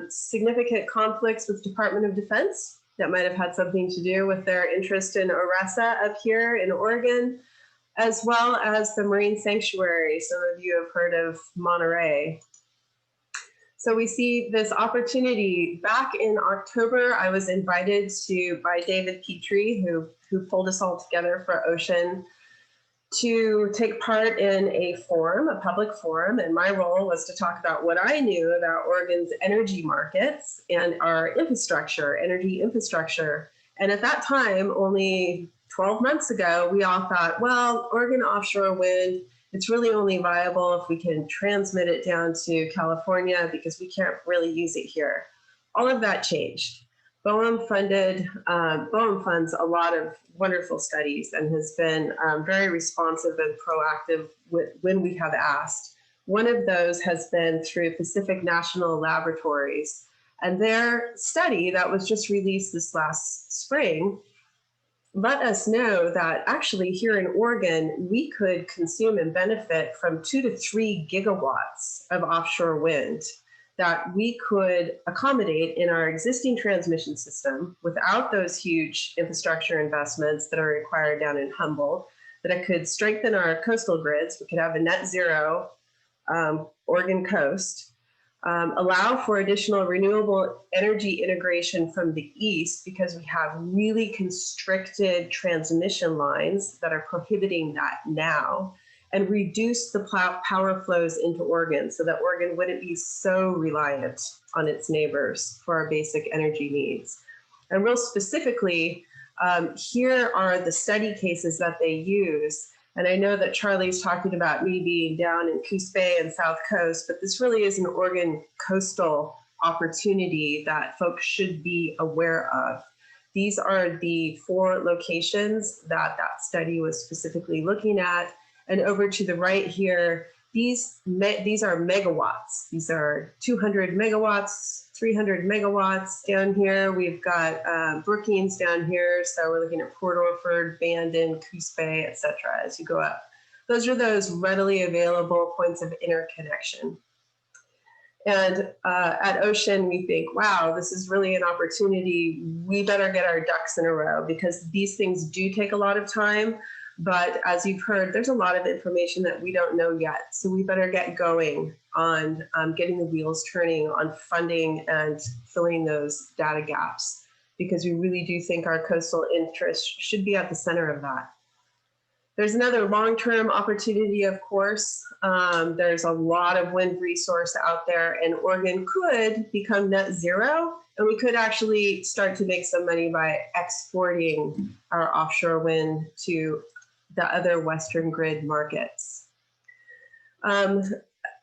Significant conflicts with Department of Defense that might have had something to do with their interest in ORESA up here in Oregon, as well as the Marine Sanctuary. Some of you have heard of Monterey. So we see this opportunity. Back in October, I was invited by David Petrie, who pulled us all together for Ocean, to take part in a forum, a public forum, and my role was to talk about what I knew about Oregon's energy markets and our infrastructure, energy infrastructure. And at that time, only 12 months ago, we all thought, well, Oregon offshore wind, it's really only viable if we can transmit it down to California because we can't really use it here. All of that changed. BOEM funds a lot of wonderful studies and has been very responsive and proactive when we have asked. One of those has been through Pacific National Laboratories, and their study that was just released this last spring let us know that actually here in Oregon, we could consume and benefit from 2 to 3 gigawatts of offshore wind that we could accommodate in our existing transmission system without those huge infrastructure investments that are required down in Humboldt, that it could strengthen our coastal grids. We could have a net zero Oregon coast, allow for additional renewable energy integration from the east because we have really constricted transmission lines that are prohibiting that now, and reduce the power flows into Oregon so that Oregon wouldn't be so reliant on its neighbors for our basic energy needs. And real specifically, here are the study cases that they use. And I know that Charlie's talking about me being down in Coos Bay and South Coast, but this really is an Oregon coastal opportunity that folks should be aware of. These are the 4 locations that that study was specifically looking at. And over to the right here, these are megawatts. These are 200 megawatts, 300 megawatts. Down here, we've got Brookings down here. So we're looking at Port Orford, Bandon, Coos Bay, et cetera, as you go up. Those are those readily available points of interconnection. And at Ocean, we think, wow, this is really an opportunity. We better get our ducks in a row because these things do take a lot of time. But as you've heard, there's a lot of information that we don't know yet. So we better get going on getting the wheels turning on funding and filling those data gaps, because we really do think our coastal interests should be at the center of that. There's another long-term opportunity, of course. There's a lot of wind resource out there, and Oregon could become net zero, and we could actually start to make some money by exporting our offshore wind to the other Western grid markets. Up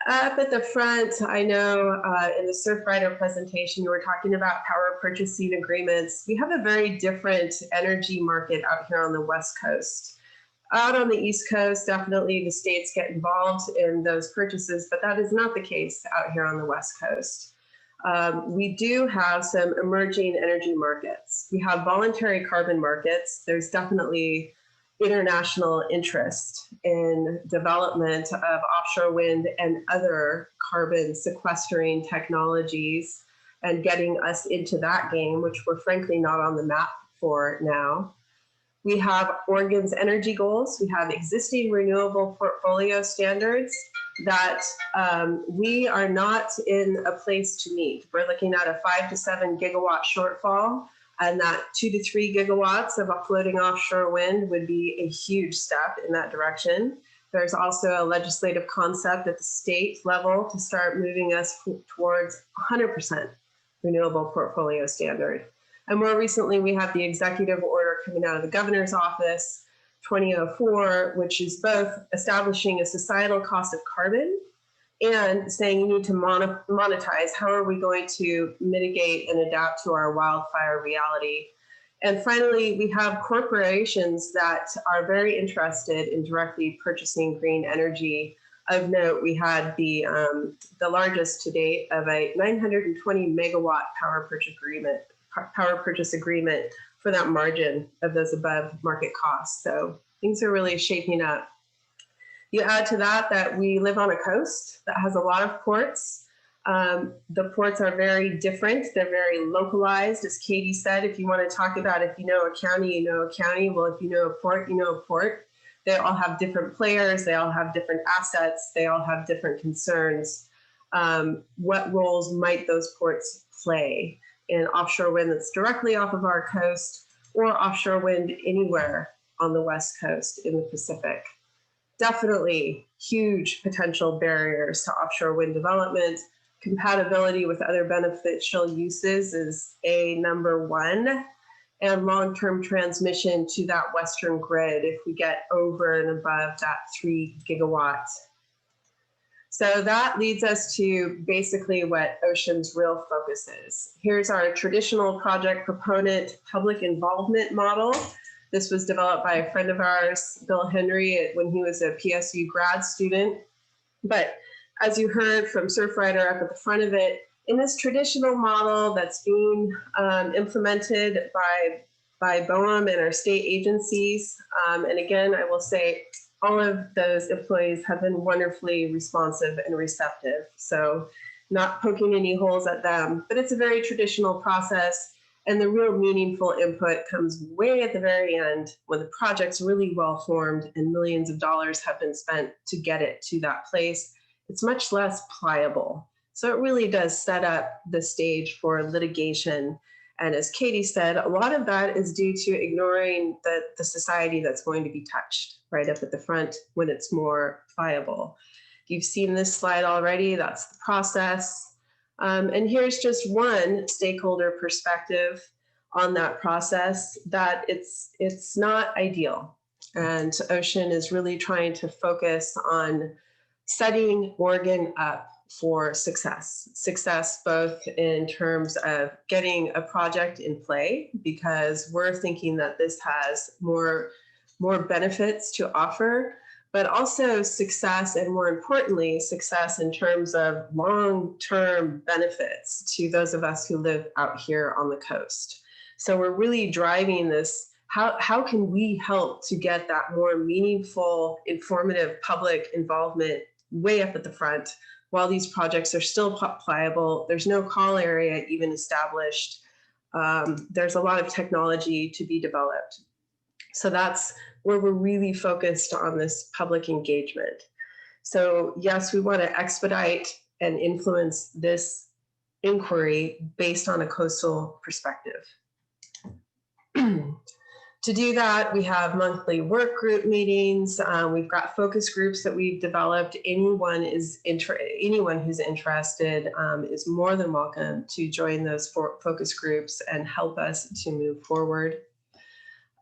at the front, I know in the Surfrider presentation, you were talking about power purchasing agreements. We have a very different energy market out here on the West Coast. Out on the East Coast, definitely the states get involved in those purchases, but that is not the case out here on the West Coast. We do have some emerging energy markets. We have voluntary carbon markets. There's definitely international interest in development of offshore wind and other carbon sequestering technologies and getting us into that game, which we're frankly not on the map for now. We have Oregon's energy goals. We have existing renewable portfolio standards that we are not in a place to meet. We're looking at a 5 to 7 gigawatt shortfall, and that 2 to 3 gigawatts of floating offshore wind would be a huge step in that direction. There's also a legislative concept at the state level to start moving us towards 100% renewable portfolio standard. And more recently, we have the executive order coming out of the governor's office, 2004, which is both establishing a societal cost of carbon and saying you need to monetize. How are we going to mitigate and adapt to our wildfire reality? And finally, we have corporations that are very interested in directly purchasing green energy. Of note, we had the largest to date of a 920 megawatt power purchase agreement for that margin of those above market costs. So things are really shaping up. You add to that we live on a coast that has a lot of ports. The ports are very different. They're very localized. As Katie said, if you want to talk about if you know a county, you know a county. Well, if you know a port, you know a port. They all have different players. They all have different assets. They all have different concerns. What roles might those ports play in offshore wind that's directly off of our coast, or offshore wind anywhere on the West Coast in the Pacific? definitely huge potential barriers to offshore wind development. Compatibility with other beneficial uses is number one, and long-term transmission to that Western grid if we get over and above that 3 gigawatts. So that leads us to basically what Ocean's real focus is. Here's our traditional project proponent public involvement model. This was developed by a friend of ours, Bill Henry, when he was a PSU grad student. But as you heard from Surfrider up at the front of it, in this traditional model that's being implemented by BOEM and our state agencies, and again, I will say all of those employees have been wonderfully responsive and receptive. So not poking any holes at them, but it's a very traditional process. And the real meaningful input comes way at the very end when the project's really well formed and millions of dollars have been spent to get it to that place. It's much less pliable. So it really does set up the stage for litigation. And as Katy said, a lot of that is due to ignoring the society that's going to be touched right up at the front when it's more pliable. You've seen this slide already, that's the process. And here's just one stakeholder perspective on that process, that it's not ideal. And Ocean is really trying to focus on setting Oregon up for success both in terms of getting a project in play, because we're thinking that this has more benefits to offer, but also success, and more importantly, success in terms of long-term benefits to those of us who live out here on the coast. So we're really driving this, how can we help to get that more meaningful, informative public involvement way up at the front while these projects are still pliable. There's no call area even established. There's a lot of technology to be developed. So that's where we're really focused on this public engagement. So yes, we want to expedite and influence this inquiry based on a coastal perspective. To do that, we have monthly work group meetings. We've got focus groups that we've developed. Anyone who's interested is more than welcome to join those focus groups and help us to move forward.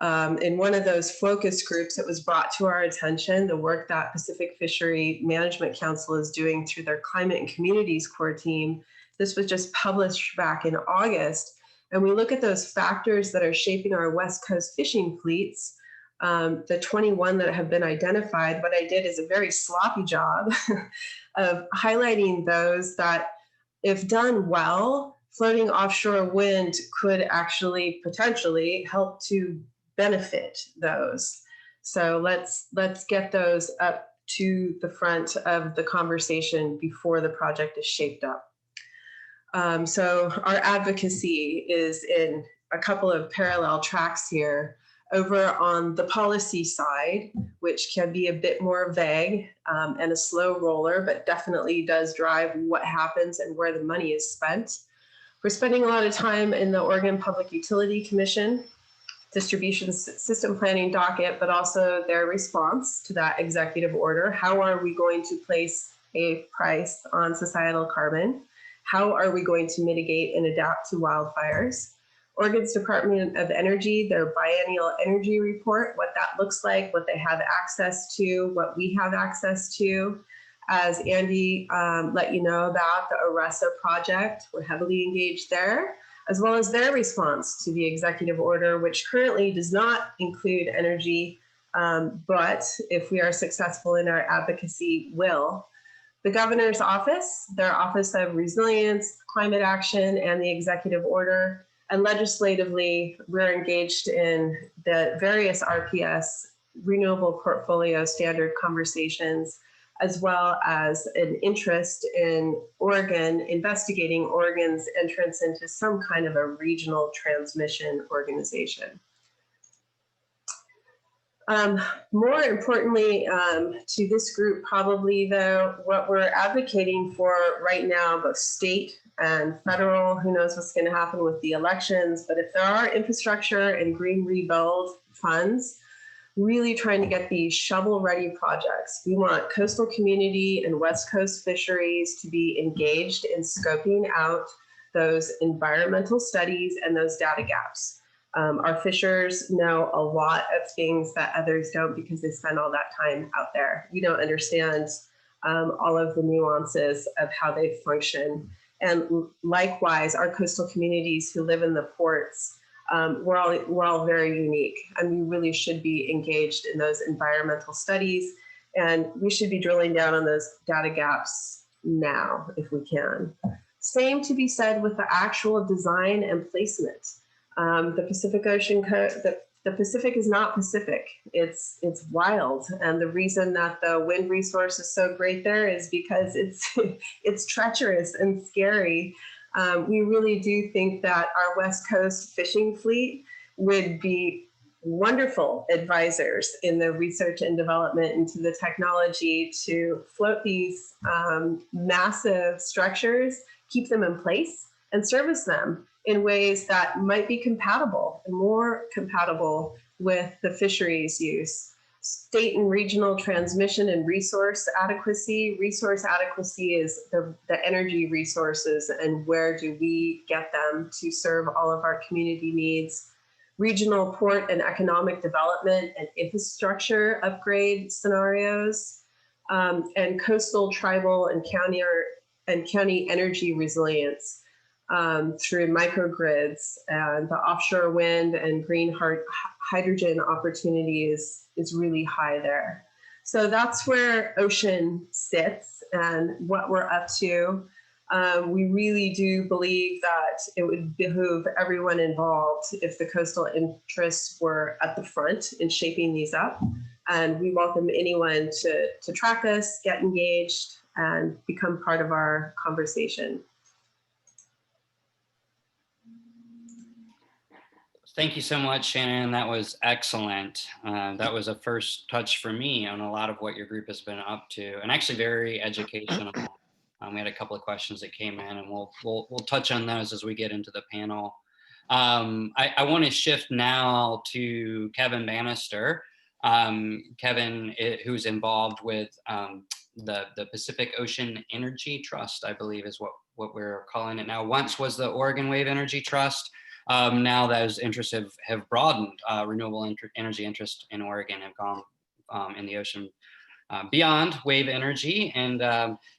In one of those focus groups, it was brought to our attention the work that Pacific Fishery Management Council is doing through their Climate and Communities Core team. This was just published back in August. And we look at those factors that are shaping our West Coast fishing fleets, the 21 that have been identified. What I did is a very sloppy job of highlighting those that, if done well, floating offshore wind could actually potentially help to benefit those. So let's get those up to the front of the conversation before the project is shaped up. So our advocacy is in a couple of parallel tracks here. Over on the policy side, which can be a bit more vague and a slow roller, but definitely does drive what happens and where the money is spent. We're spending a lot of time in the Oregon Public Utility Commission distribution system planning docket, but also their response to that executive order. How are we going to place a price on societal carbon? How are we going to mitigate and adapt to wildfires? Oregon's Department of Energy, their biennial energy report, what that looks like, what they have access to, what we have access to. As Andy let you know about the ORESA project, we're heavily engaged there, as well as their response to the executive order, which currently does not include energy, but if we are successful in our advocacy, will. The governor's office, their Office of Resilience, Climate Action, and the executive order. And legislatively, we're engaged in the various RPS, renewable portfolio standard conversations, as well as an interest in Oregon, investigating Oregon's entrance into some kind of a regional transmission organization. More importantly to this group probably though, what we're advocating for right now, both state and federal, who knows what's going to happen with the elections, but if there are infrastructure and green rebuild funds, really trying to get these shovel-ready projects. We want coastal community and West Coast fisheries to be engaged in scoping out those environmental studies and those data gaps. Our fishers know a lot of things that others don't because they spend all that time out there. We don't understand all of the nuances of how they function. And likewise, our coastal communities who live in the ports, we're all very unique, and we really should be engaged in those environmental studies, and we should be drilling down on those data gaps now if we can. Same to be said with the actual design and placement. The Pacific Ocean, the Pacific is not Pacific. It's wild, and the reason that the wind resource is so great there is because it's treacherous and scary. We really do think that our West Coast fishing fleet would be wonderful advisors in the research and development into the technology to float these massive structures, keep them in place, and service them in ways that might be compatible and more compatible with the fisheries use. State and regional transmission and resource adequacy. Resource adequacy is the energy resources and where do we get them to serve all of our community needs. Regional port and economic development and infrastructure upgrade scenarios, and coastal, tribal, and county energy resilience through microgrids, and the offshore wind and green hydrogen opportunity is really high there. So that's where ocean sits and what we're up to. We really do believe that it would behoove everyone involved if the coastal interests were at the front in shaping these up. And we welcome anyone to track us, get engaged, and become part of our conversation. Thank you so much, Shannon. That was excellent. That was a first touch for me on a lot of what your group has been up to, and actually very educational. We had a couple of questions that came in, and we'll touch on those as we get into the panel. I want to shift now to Kevin Bannister. Kevin, who's involved with the Pacific Ocean Energy Trust, I believe is what we're calling it now. Once was the Oregon Wave Energy Trust. Now those interests have broadened. Renewable energy interest in Oregon have gone in the ocean beyond wave energy. And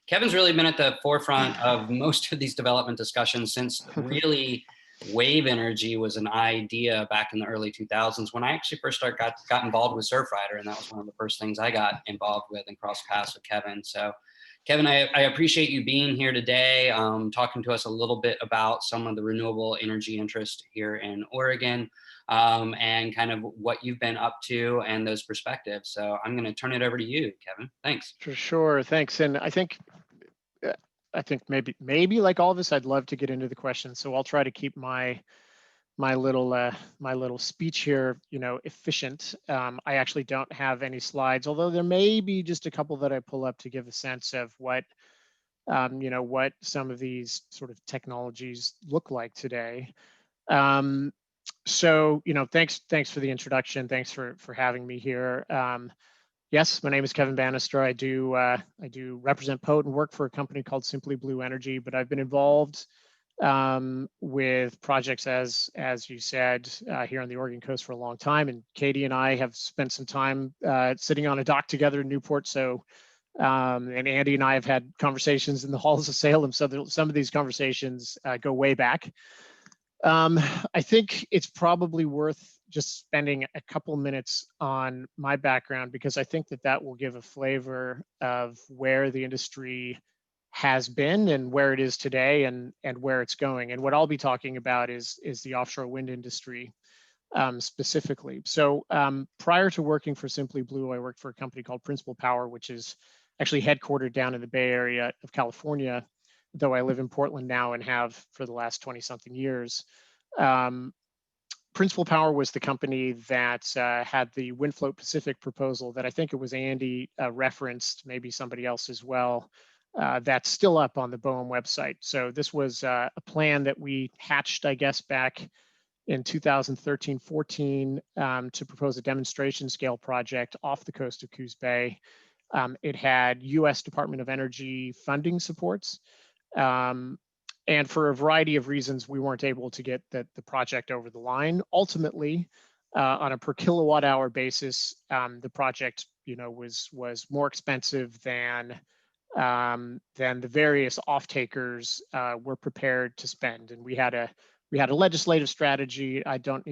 Kevin's really been at the forefront of most of these development discussions since really wave energy was an idea back in the early 2000s when I actually first got involved with Surfrider. And that was one of the first things I got involved with and crossed paths with Kevin. So Kevin, I appreciate you being here today, talking to us a little bit about some of the renewable energy interest here in Oregon, and kind of what you've been up to and those perspectives. So I'm going to turn it over to you, Kevin. Thanks. For sure. Thanks. And I think maybe like all of us, I'd love to get into the questions. So I'll try to keep my little speech here, efficient. I actually don't have any slides, although there may be just a couple that I pull up to give a sense of what some of these sort of technologies look like today. So, thanks for the introduction. Thanks for having me here. Yes, my name is Kevin Bannister. I do represent POET and work for a company called Simply Blue Energy, but I've been involved with projects, as you said, here on the Oregon coast for a long time. And Katy and I have spent some time sitting on a dock together in Newport. So, and Andy and I have had conversations in the halls of Salem. So some of these conversations go way back. I think it's probably worth just spending a couple minutes on my background, because I think that will give a flavor of where the industry has been and where it is today and where it's going. And what I'll be talking about is the offshore wind industry specifically. So prior to working for Simply Blue, I worked for a company called Principal Power, which is actually headquartered down in the Bay Area of California, though I live in Portland now and have for the last 20-something years. Principal Power was the company that had the Windfloat Pacific proposal that I think it was Andy referenced, maybe somebody else as well. That's still up on the BOEM website. So this was a plan that we hatched, I guess, back in 2013-14 to propose a demonstration scale project off the coast of Coos Bay. It had U.S. Department of Energy funding supports. And for a variety of reasons, we weren't able to get the project over the line. Ultimately, on a per kilowatt hour basis, the project, was more expensive than the various off-takers were prepared to spend. And we had a legislative strategy. I don't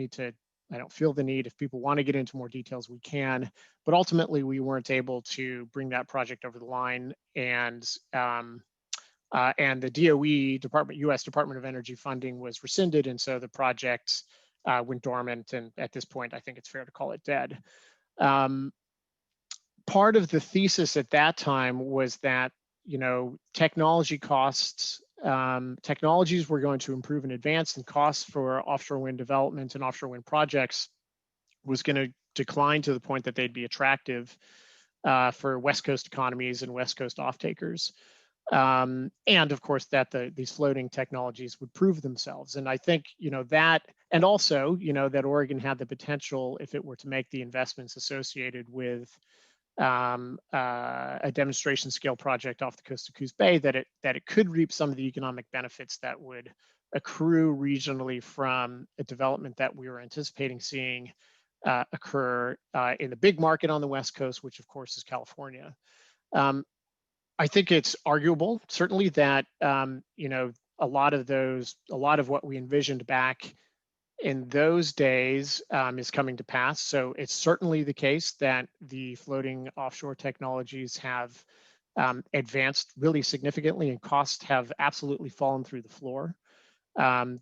feel the need. If people want to get into more details, we can. But ultimately, we weren't able to bring that project over the line. And the DOE, U.S. Department of Energy funding was rescinded. And so the project went dormant. And at this point, I think it's fair to call it dead. Part of the thesis at that time was that, technology costs, technologies were going to improve and advance, and costs for offshore wind development and offshore wind projects was going to decline to the point that they'd be attractive for West Coast economies and West Coast off-takers. And of course, that these floating technologies would prove themselves. And I think, that, and also, that Oregon had the potential, if it were to make the investments associated with a demonstration scale project off the coast of Coos Bay, that it could reap some of the economic benefits that would accrue regionally from a development that we were anticipating seeing occur in the big market on the West Coast, which of course is California. I think it's arguable, certainly, that a lot of what we envisioned back in those days is coming to pass. So it's certainly the case that the floating offshore technologies have advanced really significantly, and costs have absolutely fallen through the floor.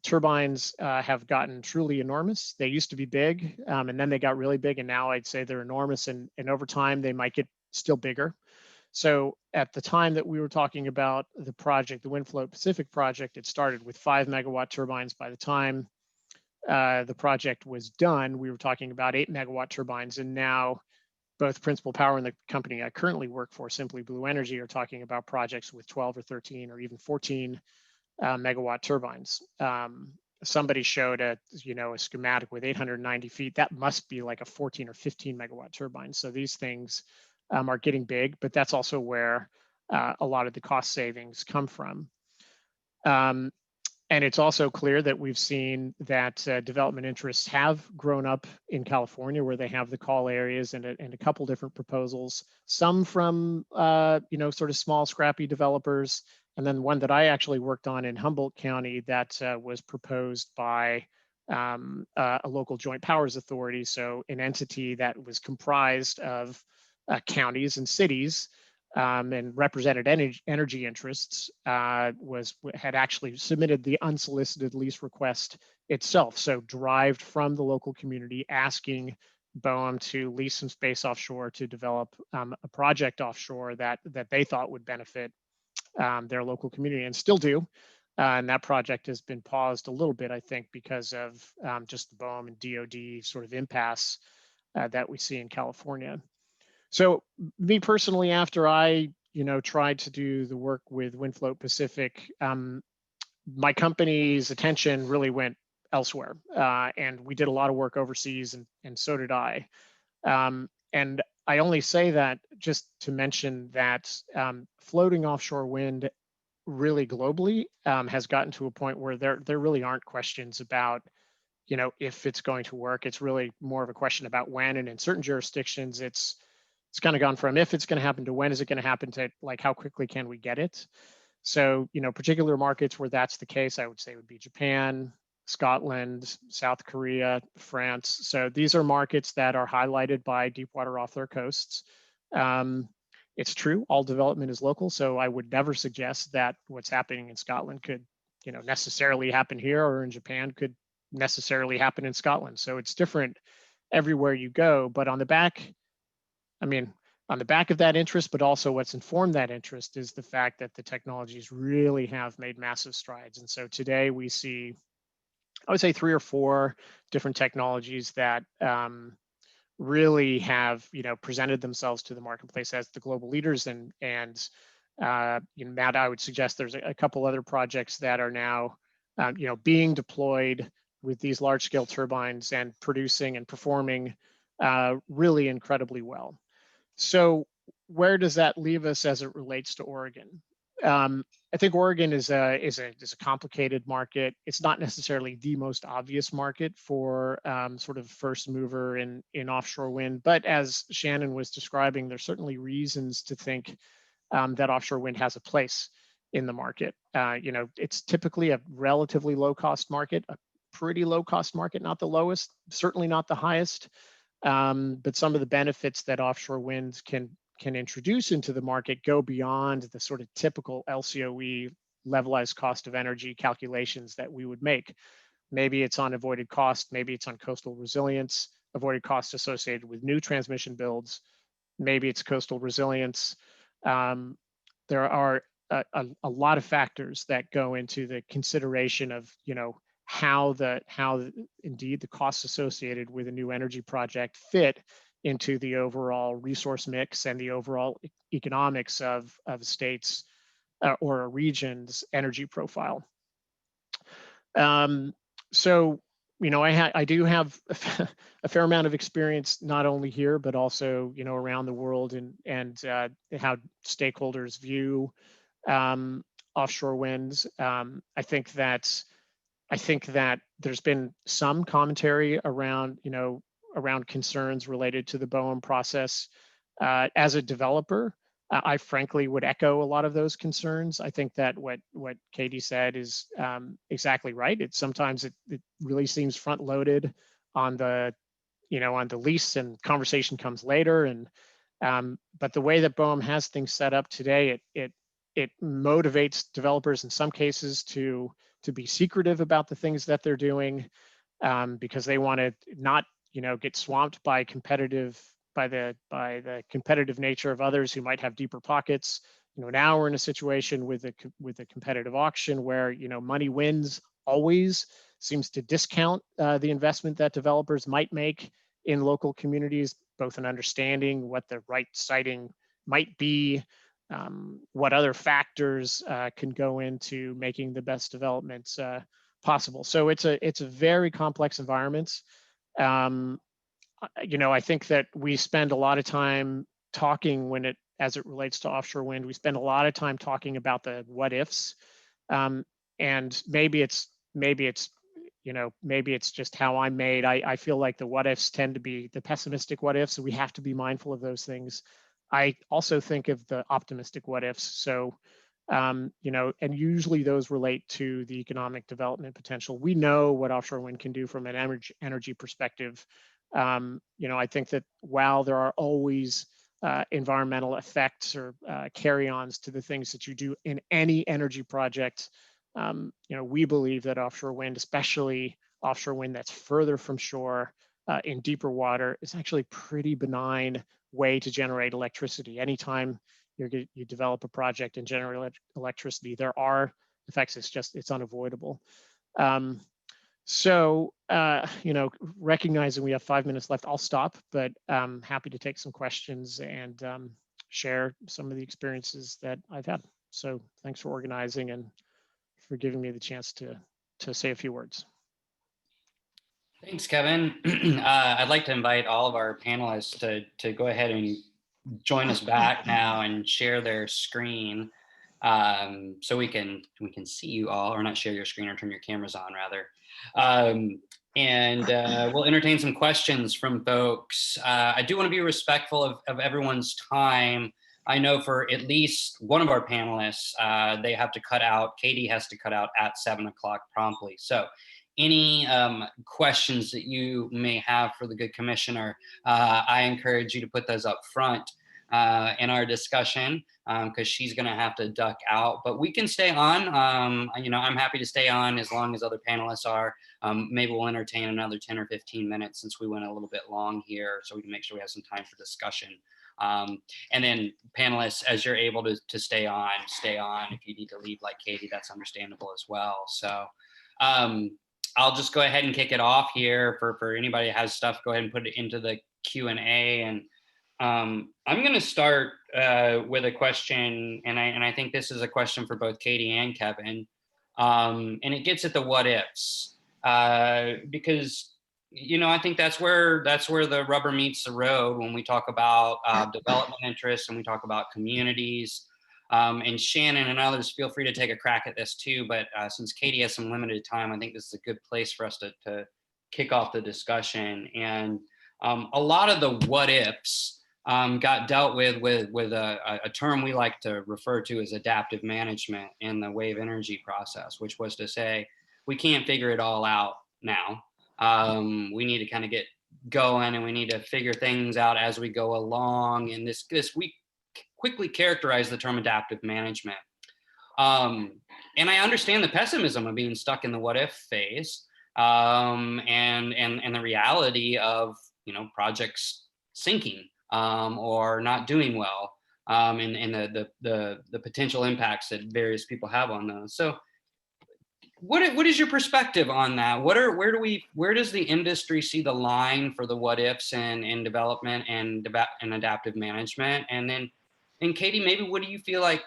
Turbines have gotten truly enormous. They used to be big, and then they got really big, and now I'd say they're enormous, and over time they might get still bigger. So at the time that we were talking about the project, the WindFloat Pacific project, it started with 5 megawatt turbines. By the time the project was done, we were talking about 8 megawatt turbines, and now both Principal Power and the company I currently work for, Simply Blue Energy, are talking about projects with 12 or 13 or even 14 megawatt turbines. Somebody showed a schematic with 890 feet. That must be like a 14 or 15 megawatt turbine. So these things are getting big, but that's also where a lot of the cost savings come from. And it's also clear that we've seen that development interests have grown up in California, where they have the call areas and a couple different proposals, some from sort of small, scrappy developers, and then one that I actually worked on in Humboldt County that was proposed by a local joint powers authority, so an entity that was comprised of counties and cities and represented energy interests, had actually submitted the unsolicited lease request itself. So derived from the local community asking BOEM to lease some space offshore to develop a project offshore that they thought would benefit their local community, and still do. And that project has been paused a little bit, I think, because of just the BOEM and DOD sort of impasse that we see in California. So me personally, after I, tried to do the work with WindFloat Pacific, my company's attention really went elsewhere. And we did a lot of work overseas, and so did I. And I only say that just to mention that floating offshore wind really globally has gotten to a point where there really aren't questions about, if it's going to work. It's really more of a question about when, and in certain jurisdictions, it's kind of gone from if it's going to happen to when is it going to happen to like how quickly can we get it. So, particular markets where that's the case, I would say would be Japan, Scotland, South Korea, France. So these are markets that are highlighted by deep water off their coasts. It's true, all development is local. So I would never suggest that what's happening in Scotland could, necessarily happen here, or in Japan could necessarily happen in Scotland. So it's different everywhere you go. But on the back of that interest, but also what's informed that interest is the fact that the technologies really have made massive strides. And so today we see, I would say, 3 or 4 different technologies that really have, presented themselves to the marketplace as the global leaders. And Matt, I would suggest there's a couple other projects that are now, being deployed with these large scale turbines and producing and performing really incredibly well. So where does that leave us as it relates to Oregon? I think Oregon is a complicated market. It's not necessarily the most obvious market for sort of first mover in offshore wind, but as Shannon was describing, there's certainly reasons to think that offshore wind has a place in the market. You know, it's typically a relatively low cost market, a pretty low cost market, not the lowest, certainly not the highest. But some of the benefits that offshore winds can introduce into the market go beyond the sort of typical LCOE, levelized cost of energy calculations that we would make. Maybe it's on avoided cost, maybe it's on coastal resilience, avoided cost associated with new transmission builds, maybe it's coastal resilience. There are a lot of factors that go into the consideration of, you know, how indeed the costs associated with a new energy project fit into the overall resource mix and the overall economics of a state's or a region's energy profile. So, you know, I do have a fair amount of experience, not only here, but also, you know, around the world and how stakeholders view offshore winds. I think that there's been some commentary around, you know, around concerns related to the BOEM process. As a developer, I frankly would echo a lot of those concerns. I think that what Katy said is exactly right. Sometimes it really seems front loaded on the, you know, on the lease, and conversation comes later. And but the way that BOEM has things set up today, it motivates developers in some cases to be secretive about the things that they're doing, because they want to not, you know, get swamped by the competitive nature of others who might have deeper pockets. You know, now we're in a situation with a competitive auction where, you know, money wins always, seems to discount the investment that developers might make in local communities, both in understanding what the right siting might be, what other factors can go into making the best developments possible. So it's a very complex environment. You know, I think that we spend a lot of time talking as it relates to offshore wind. We spend a lot of time talking about the what ifs, and maybe it's you know, maybe it's just how I'm made. I feel like the what ifs tend to be the pessimistic what ifs, so we have to be mindful of those things. I also think of the optimistic what ifs. So, you know, and usually those relate to the economic development potential. We know what offshore wind can do from an energy perspective. You know, I think that while there are always environmental effects or carry-ons to the things that you do in any energy project, you know, we believe that offshore wind, especially offshore wind that's further from shore in deeper water, is actually a pretty benign way to generate electricity. Anytime you develop a project and generate electricity, there are effects. It's unavoidable. So, you know, recognizing we have 5 minutes left, I'll stop, but I'm happy to take some questions and share some of the experiences that I've had. So thanks for organizing and for giving me the chance to say a few words. Thanks, Kevin. I'd like to invite all of our panelists to go ahead and join us back now and share their screen, so we can see you all, or not share your screen, or turn your cameras on rather. And we'll entertain some questions from folks. I do want to be respectful of everyone's time. I know for at least one of our panelists, they have to cut out, Katy has to cut out at 7 o'clock promptly. So any questions that you may have for the good commissioner, I encourage you to put those up front in our discussion, because she's going to have to duck out. But we can stay on. You know, I'm happy to stay on as long as other panelists are. Maybe we'll entertain another 10 or 15 minutes since we went a little bit long here, so we can make sure we have some time for discussion. And then panelists, as you're able to stay on. If you need to leave like Katy, that's understandable as well. So I'll just go ahead and kick it off here. For anybody that has stuff, go ahead and put it into the Q&A. And I'm going to start with a question, and I think this is a question for both Katy and Kevin, and it gets at the what ifs. because I think that's where the rubber meets the road when we talk about development interests and we talk about communities. And Shannon and others, feel free to take a crack at this too. But since Katy has some limited time, I think this is a good place for us to kick off the discussion. And a lot of the what ifs got dealt with a term we like to refer to as adaptive management in the wave energy process, which was to say, we can't figure it all out now. We need to kind of get going, and we need to figure things out as we go along. And this we quickly characterize the term adaptive management. And I understand the pessimism of being stuck in the what if phase, and the reality of projects sinking or not doing well, and the potential impacts that various people have on those. So what is your perspective on that? Where does the industry see the line for the what ifs and development and adaptive management? And Katy, maybe what do you feel like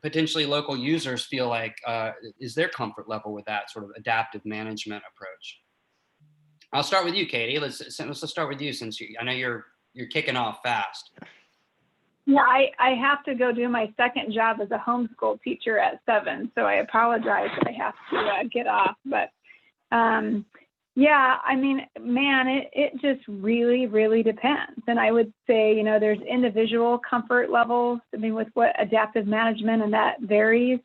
potentially local users feel like is their comfort level with that sort of adaptive management approach? I'll start with you, Katy. Let's start with you, since I know you're kicking off fast. Yeah, I have to go do my second job as a homeschool teacher at 7, so I apologize if I have to get off. But yeah, I mean, man, it just really, really depends. And I would say, there's individual comfort levels, with what adaptive management, and that varies.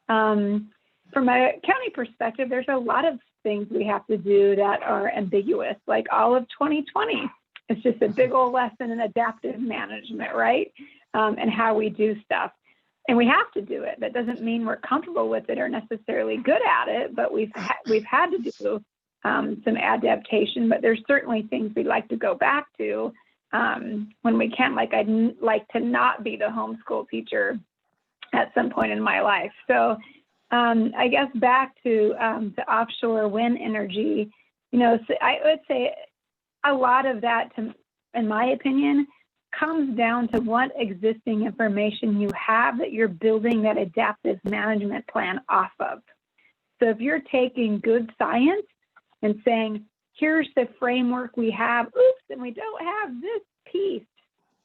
From a county perspective, there's a lot of things we have to do that are ambiguous, like all of 2020. It's just a big old lesson in adaptive management, right? And how we do stuff. And we have to do it. That doesn't mean we're comfortable with it or necessarily good at it, but we've had to do some adaptation. But there's certainly things we'd like to go back to when we can. Like, I'd like to not be the homeschool teacher at some point in my life. So I guess back to offshore wind energy, so I would say a lot of that, in my opinion, comes down to what existing information you have that you're building that adaptive management plan off of. So if you're taking good science and saying, here's the framework we have, and we don't have this piece,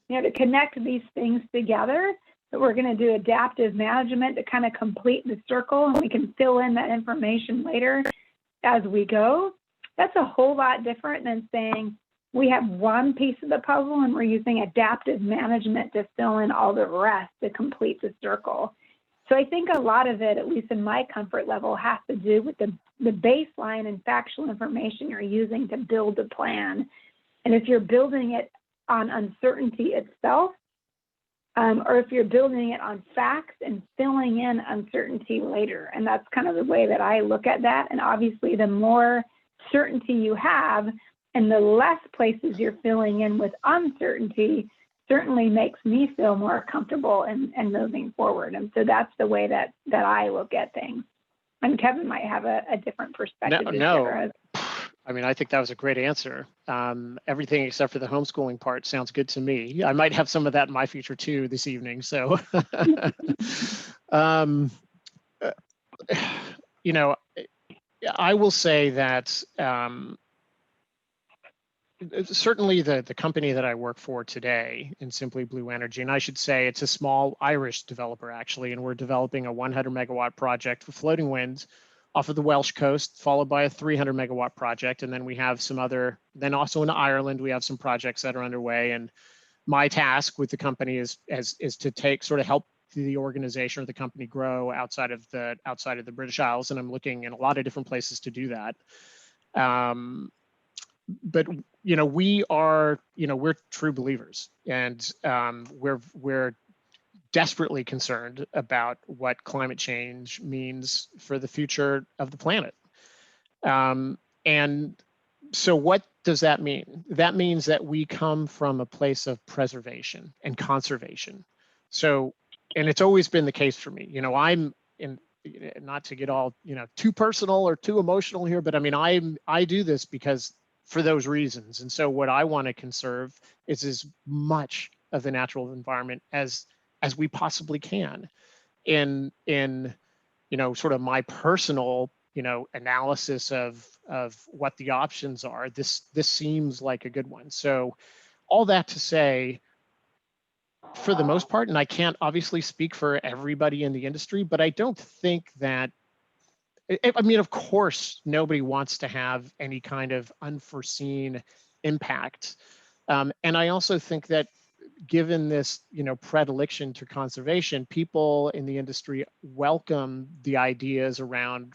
to connect these things together, that we're going to do adaptive management to kind of complete the circle, and we can fill in that information later as we go. That's a whole lot different than saying we have one piece of the puzzle and we're using adaptive management to fill in all the rest to complete the circle. So I think a lot of it, at least in my comfort level, has to do with the baseline and factual information you're using to build a plan. And if you're building it on uncertainty itself, or if you're building it on facts and filling in uncertainty later. And that's kind of the way that I look at that. And obviously, the more certainty you have and the less places you're filling in with uncertainty certainly makes me feel more comfortable and moving forward. And so that's the way that I look at things. And Kevin might have a different perspective. No. I mean, I think that was a great answer. Everything except for the homeschooling part sounds good to me. I might have some of that in my future too this evening. So, I will say that certainly the company that I work for today in Simply Blue Energy, and I should say it's a small Irish developer actually, and we're developing a 100 megawatt project for floating wind off of the Welsh coast, followed by a 300 megawatt project. And then we have some other, then also in Ireland, we have some projects that are underway. And my task with the company is to sort of help the organization or the company grow outside of the British Isles. And I'm looking in a lot of different places to do that. But we are, we're true believers, and we're desperately concerned about what climate change means for the future of the planet. And so what does that mean? That means that we come from a place of preservation and conservation. So, and it's always been the case for me. I'm in, not to get all, too personal or too emotional here, but I mean, I do this because for those reasons. And so what I want to conserve is as much of the natural environment as we possibly can in sort of my personal analysis of what the options are, this seems like a good one. So all that to say, for the most part, and I can't obviously speak for everybody in the industry, but I don't think that, I mean, of course, nobody wants to have any kind of unforeseen impact. And I also think that given this, predilection to conservation, people in the industry welcome the ideas around,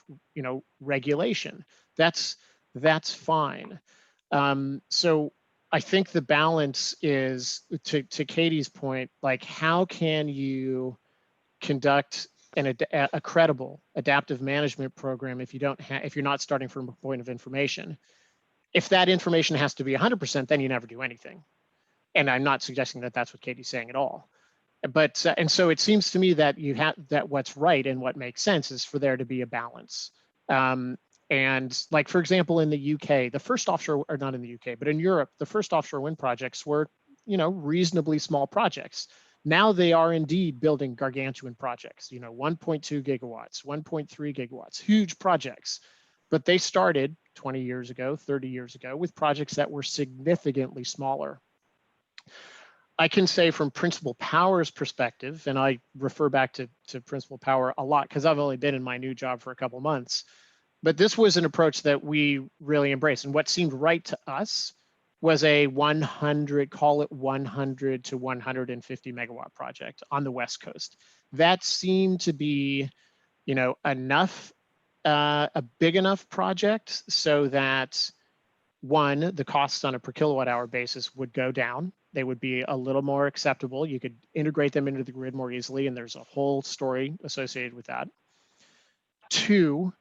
regulation. That's fine. So I think the balance is, to Katy's point, like, how can you conduct a credible adaptive management program if you're not starting from a point of information? If that information has to be 100%, then you never do anything. And I'm not suggesting that that's what Katy's saying at all. But and so it seems to me that that what's right and what makes sense is for there to be a balance. And like, for example, in the UK, the first offshore, or not in the UK, but in Europe, the first offshore wind projects were, reasonably small projects. Now they are indeed building gargantuan projects, 1.2 gigawatts, 1.3 gigawatts, huge projects. But they started 20 years ago, 30 years ago with projects that were significantly smaller. I can say from Principal Power's perspective, and I refer back to Principal Power a lot because I've only been in my new job for a couple months, but this was an approach that we really embraced. And what seemed right to us was a 100, call it 100 to 150 megawatt project on the West Coast. That seemed to be, enough, a big enough project so that, one, the costs on a per kilowatt hour basis would go down. They would be a little more acceptable. You could integrate them into the grid more easily, and there's a whole story associated with that. Two,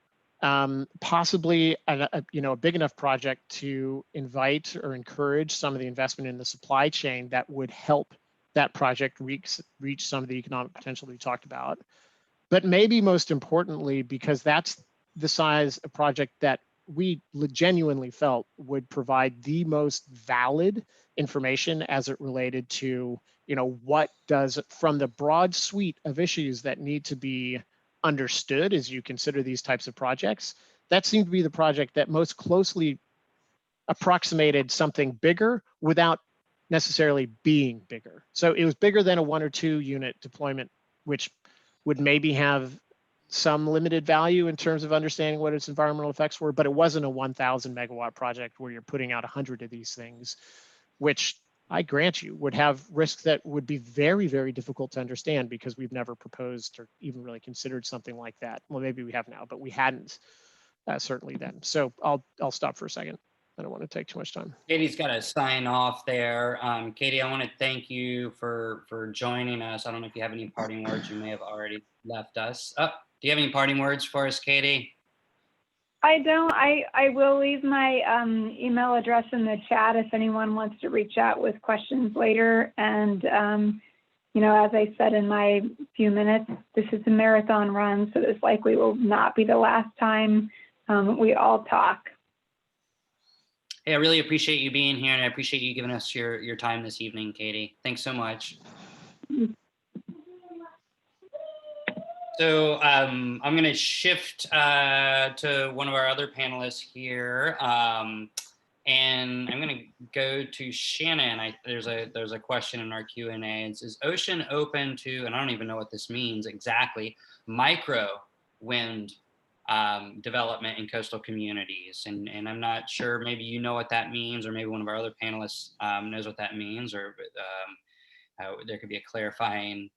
possibly a big enough project to invite or encourage some of the investment in the supply chain that would help that project reach some of the economic potential we talked about. But maybe most importantly, because that's the size of project that we genuinely felt would provide the most valid information as it related to, what does, from the broad suite of issues that need to be understood as you consider these types of projects, that seemed to be the project that most closely approximated something bigger without necessarily being bigger. So it was bigger than a 1 or 2 unit deployment, which would maybe have some limited value in terms of understanding what its environmental effects were, but it wasn't a 1,000 megawatt project where you're putting out 100 of these things, which I grant you would have risks that would be very, very difficult to understand because we've never proposed or even really considered something like that. Well, maybe we have now, but we hadn't certainly then. So I'll stop for a second. I don't want to take too much time. Katy's got to sign off there. Katy, I want to thank you for joining us. I don't know if you have any parting words. You may have already left us. Do you have any parting words for us, Katy? I don't. I will leave my email address in the chat if anyone wants to reach out with questions later. And, as I said in my few minutes, this is a marathon run, so this likely will not be the last time we all talk. Hey, I really appreciate you being here, and I appreciate you giving us your time this evening, Katy. Thanks so much. So I'm going to shift to one of our other panelists here, and I'm going to go to Shannon. There's a question in our Q&A. It says, ocean open to, and I don't even know what this means exactly, micro wind development in coastal communities. And I'm not sure, maybe you know what that means, or maybe one of our other panelists knows what that means, or there could be a clarifying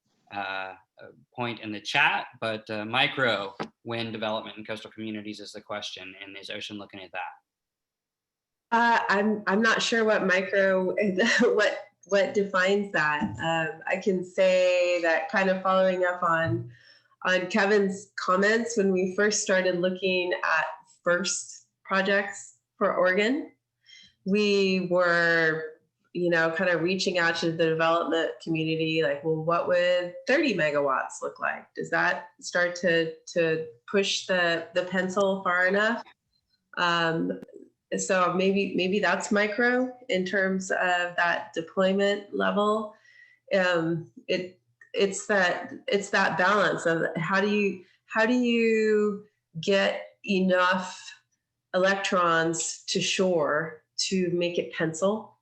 point in the chat, but micro wind development in coastal communities is the question, and is Ocean looking at that? I'm not sure what micro, what defines that. I can say that, kind of following up on Kevin's comments, when we first started looking at first projects for Oregon, we were, kind of reaching out to the development community, like, well, what would 30 megawatts look like? Does that start to push the pencil far enough? So maybe that's micro in terms of that deployment level. It's that balance of how do you get enough electrons to shore to make it pencil,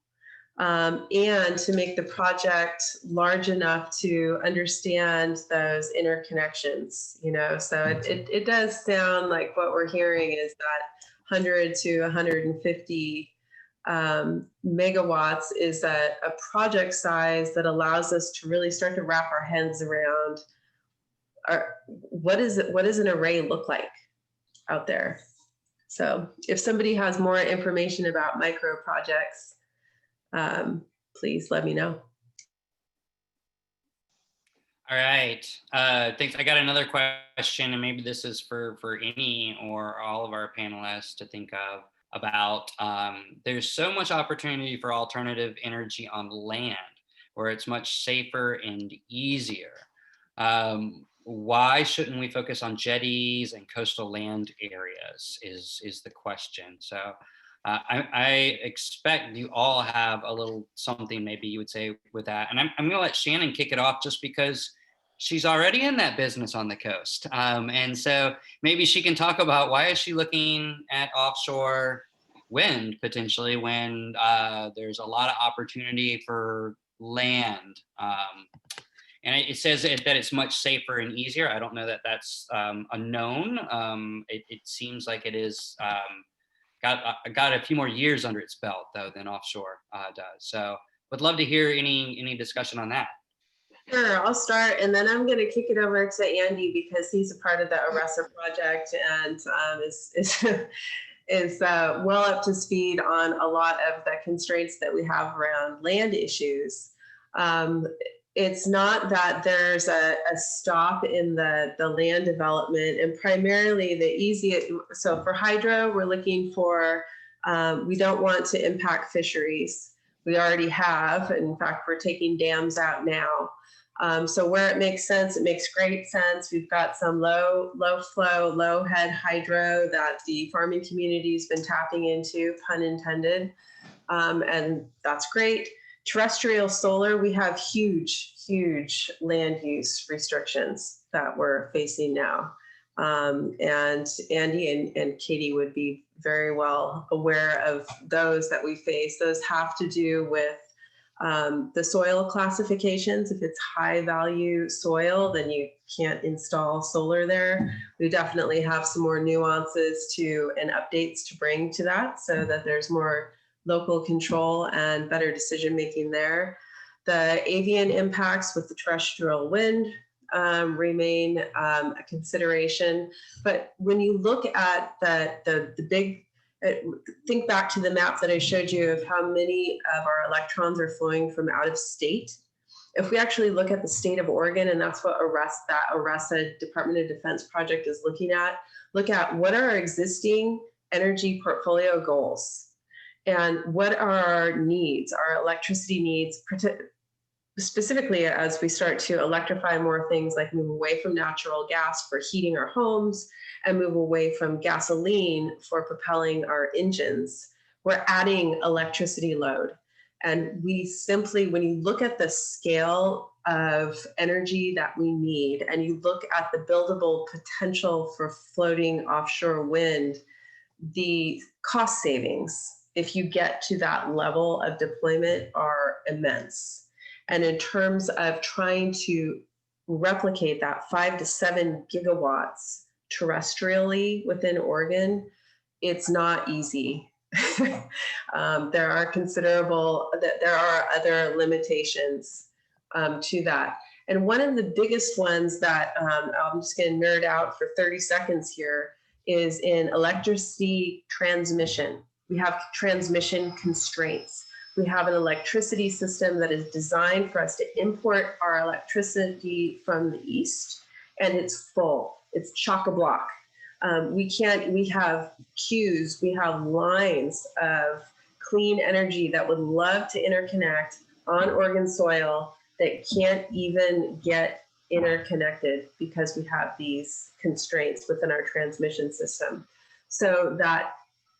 and to make the project large enough to understand those interconnections, so it does sound like what we're hearing is that 100 to 150 megawatts is a project size that allows us to really start to wrap our heads around what does an array look like out there. So if somebody has more information about micro projects, please let me know. All right, thanks. I got another question, and maybe this is for any or all of our panelists to think of about, there's so much opportunity for alternative energy on land where it's much safer and easier. Why shouldn't we focus on jetties and coastal land areas is the question. So I expect you all have a little something maybe you would say with that. And I'm going to let Shannon kick it off just because she's already in that business on the coast. And so maybe she can talk about why is she looking at offshore wind potentially when there's a lot of opportunity for land. And it says that it's much safer and easier. I don't know that that's a known. It seems like it is got a few more years under its belt though than offshore does. So would love to hear any discussion on that. Sure, I'll start, and then I'm going to kick it over to Andy because he's a part of the ARESA project and is well up to speed on a lot of the constraints that we have around land issues. It's not that there's a stop in the land development, and primarily the easiest. So for hydro, we're looking for, we don't want to impact fisheries. We already have. In fact, we're taking dams out now. So where it makes sense, it makes great sense. We've got some low flow, low head hydro that the farming community's been tapping into, pun intended. And that's great. Terrestrial solar, we have huge land use restrictions that we're facing now. And Andy and Katie would be very well aware of those that we face. Those have to do with the soil classifications. If it's high value soil, then you can't install solar there. We definitely have some more nuances and updates to bring to that so that there's more local control and better decision making there. The avian impacts with the terrestrial wind remain a consideration. But when you look at the big, think back to the map that I showed you of how many of our electrons are flowing from out of state. If we actually look at the state of Oregon, and that's what ARESA Department of Defense project is looking at, look at what are our existing energy portfolio goals and what are our needs, our electricity needs, specifically as we start to electrify more things like move away from natural gas for heating our homes and move away from gasoline for propelling our engines. We're adding electricity load. And we simply, when you look at the scale of energy that we need and you look at the buildable potential for floating offshore wind, the cost savings, if you get to that level of deployment, are immense. And in terms of trying to replicate that 5 to 7 gigawatts terrestrially within Oregon, it's not easy. There are other limitations to that. And one of the biggest ones that I'm just going to nerd out for 30 seconds here is in electricity transmission. We have transmission constraints. We have an electricity system that is designed for us to import our electricity from the east, and it's full. It's chock-a-block. We have queues, we have lines of clean energy that would love to interconnect on Oregon soil that can't even get interconnected because we have these constraints within our transmission system. So that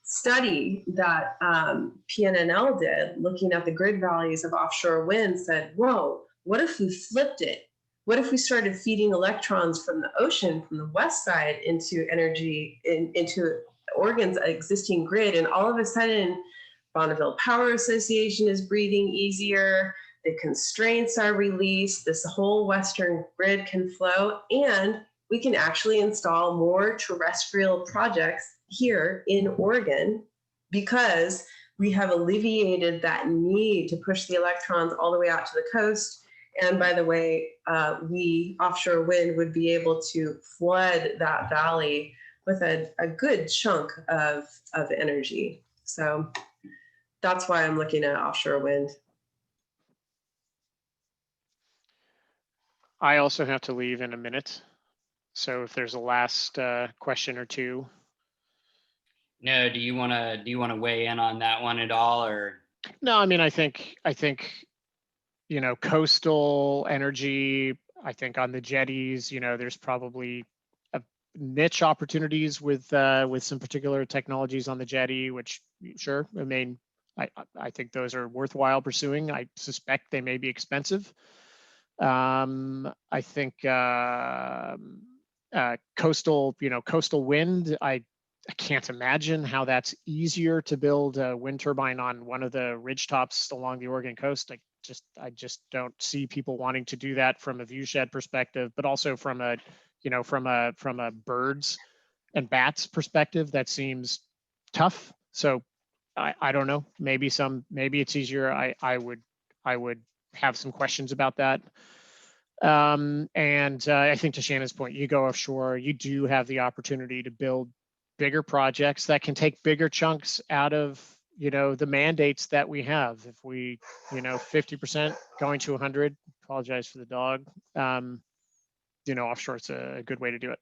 study that PNNL did, looking at the grid values of offshore wind, said, whoa, what if we flipped it? what if we started feeding electrons from the ocean, from the west side, into energy, into Oregon's existing grid, and all of a sudden, Bonneville Power Association is breathing easier, the constraints are released, this whole western grid can flow, and we can actually install more terrestrial projects here in Oregon because we have alleviated that need to push the electrons all the way out to the coast. And by the way, we, offshore wind, would be able to flood that valley with a good chunk of energy. So that's why I'm looking at offshore wind. I also have to leave in a minute. So if there's a last question or two. No, do you want to weigh in on that one at all, or? No, I mean, I think, you know, coastal energy, I think on the jetties, you know, there's probably a niche opportunities with some particular technologies on the jetty, which sure, I mean, I think those are worthwhile pursuing. I suspect they may be expensive. I think coastal wind, I can't imagine how that's easier to build a wind turbine on one of the ridge tops along the Oregon coast. I just don't see people wanting to do that from a viewshed perspective, but also from a, you know, from a birds and bats perspective, that seems tough. So I don't know, maybe it's easier. I would have some questions about that. And I think to Shannon's point, you go offshore, you do have the opportunity to build bigger projects that can take bigger chunks out of, you know, the mandates that we have. If we, you know, 50% going to 100, apologize for the dog, you know, offshore, it's a good way to do it.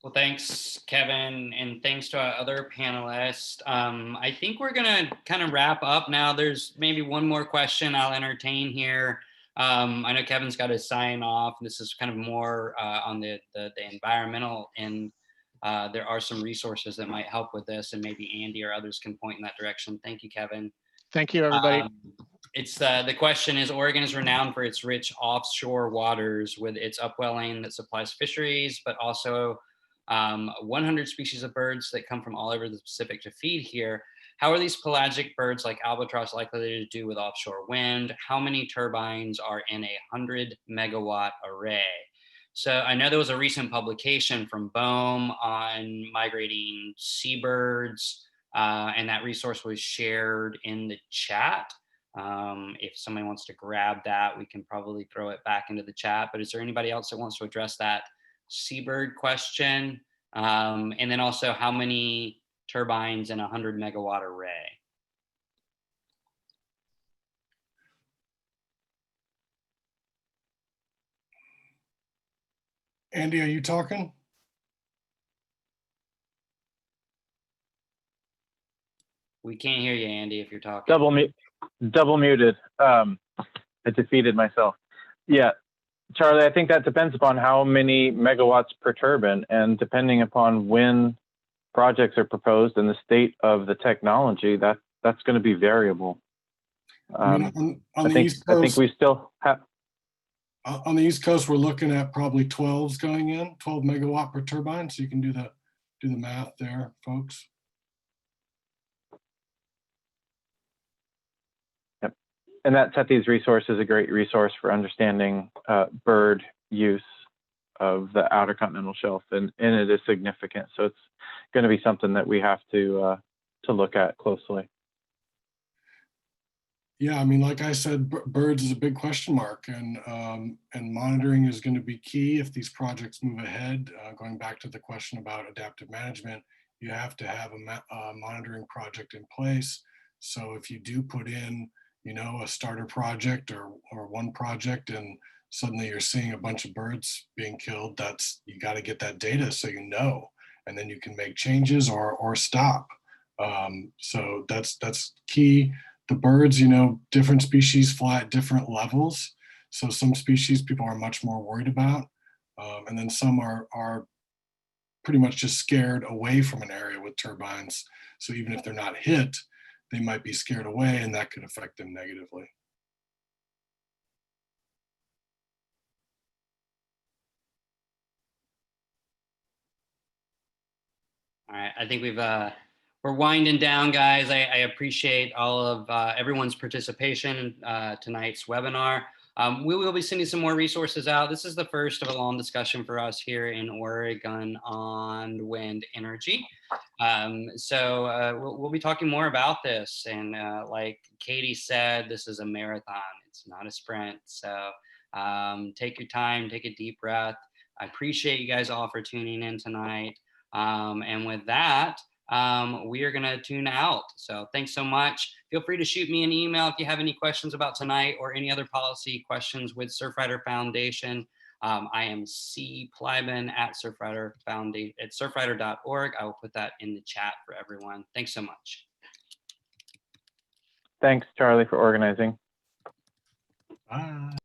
Well, thanks, Kevin, and thanks to our other panelists. I think we're gonna kind of wrap up now. There's maybe one more question I'll entertain here. I know Kevin's got to sign off. This is kind of more on the environmental, and there are some resources that might help with this, and maybe Andy or others can point in that direction. Thank you, Kevin. Thank you, everybody. It's the question is, Oregon is renowned for its rich offshore waters with its upwelling that supplies fisheries, but also 100 species of birds that come from all over the Pacific to feed here. How are these pelagic birds like albatross likely to do with offshore wind? How many turbines are in a 100 megawatt array? So I know there was a recent publication from BOEM on migrating seabirds, and that resource was shared in the chat. If somebody wants to grab that, we can probably throw it back into the chat. But is there anybody else that wants to address that seabird question? And then also, how many turbines in a 100 megawatt array? Andy, are you talking? We can't hear you, Andy, if you're talking. Double muted. I defeated myself. Yeah, Charlie, I think that depends upon how many megawatts per turbine, and depending upon when projects are proposed and the state of the technology, that's going to be variable. I mean, on the East Coast, I think we still have. On the East Coast, we're looking at probably 12s going in, 12 megawatt per turbine. So you can do the math there, folks. Yep. And that Tethys resource is a great resource for understanding bird use of the outer continental shelf, and it is significant. So it's going to be something that we have to look at closely. Yeah, I mean, like I said, birds is a big question mark, and monitoring is going to be key if these projects move ahead. Going back to the question about adaptive management, you have to have a monitoring project in place. So if you do put in, you know, a starter project or one project, and suddenly you're seeing a bunch of birds being killed, you got to get that data so you know, and then you can make changes or stop. So that's key. The birds, you know, different species fly at different levels. So some species people are much more worried about. And then some are pretty much just scared away from an area with turbines. So even if they're not hit, they might be scared away, and that could affect them negatively. All right, I think we're winding down, guys. I appreciate all of everyone's participation in tonight's webinar. We will be sending some more resources out. This is the first of a long discussion for us here in Oregon on wind energy. So we'll be talking more about this. And like Katie said, this is a marathon. It's not a sprint. So take your time, take a deep breath. I appreciate you guys all for tuning in tonight. And with that, we are going to tune out. So thanks so much. Feel free to shoot me an email if you have any questions about tonight or any other policy questions with Surfrider Foundation. I am C. Plyman at Surfrider Foundation at surfrider.org. I will put that in the chat for everyone. Thanks so much. Thanks, Charlie, for organizing. Bye.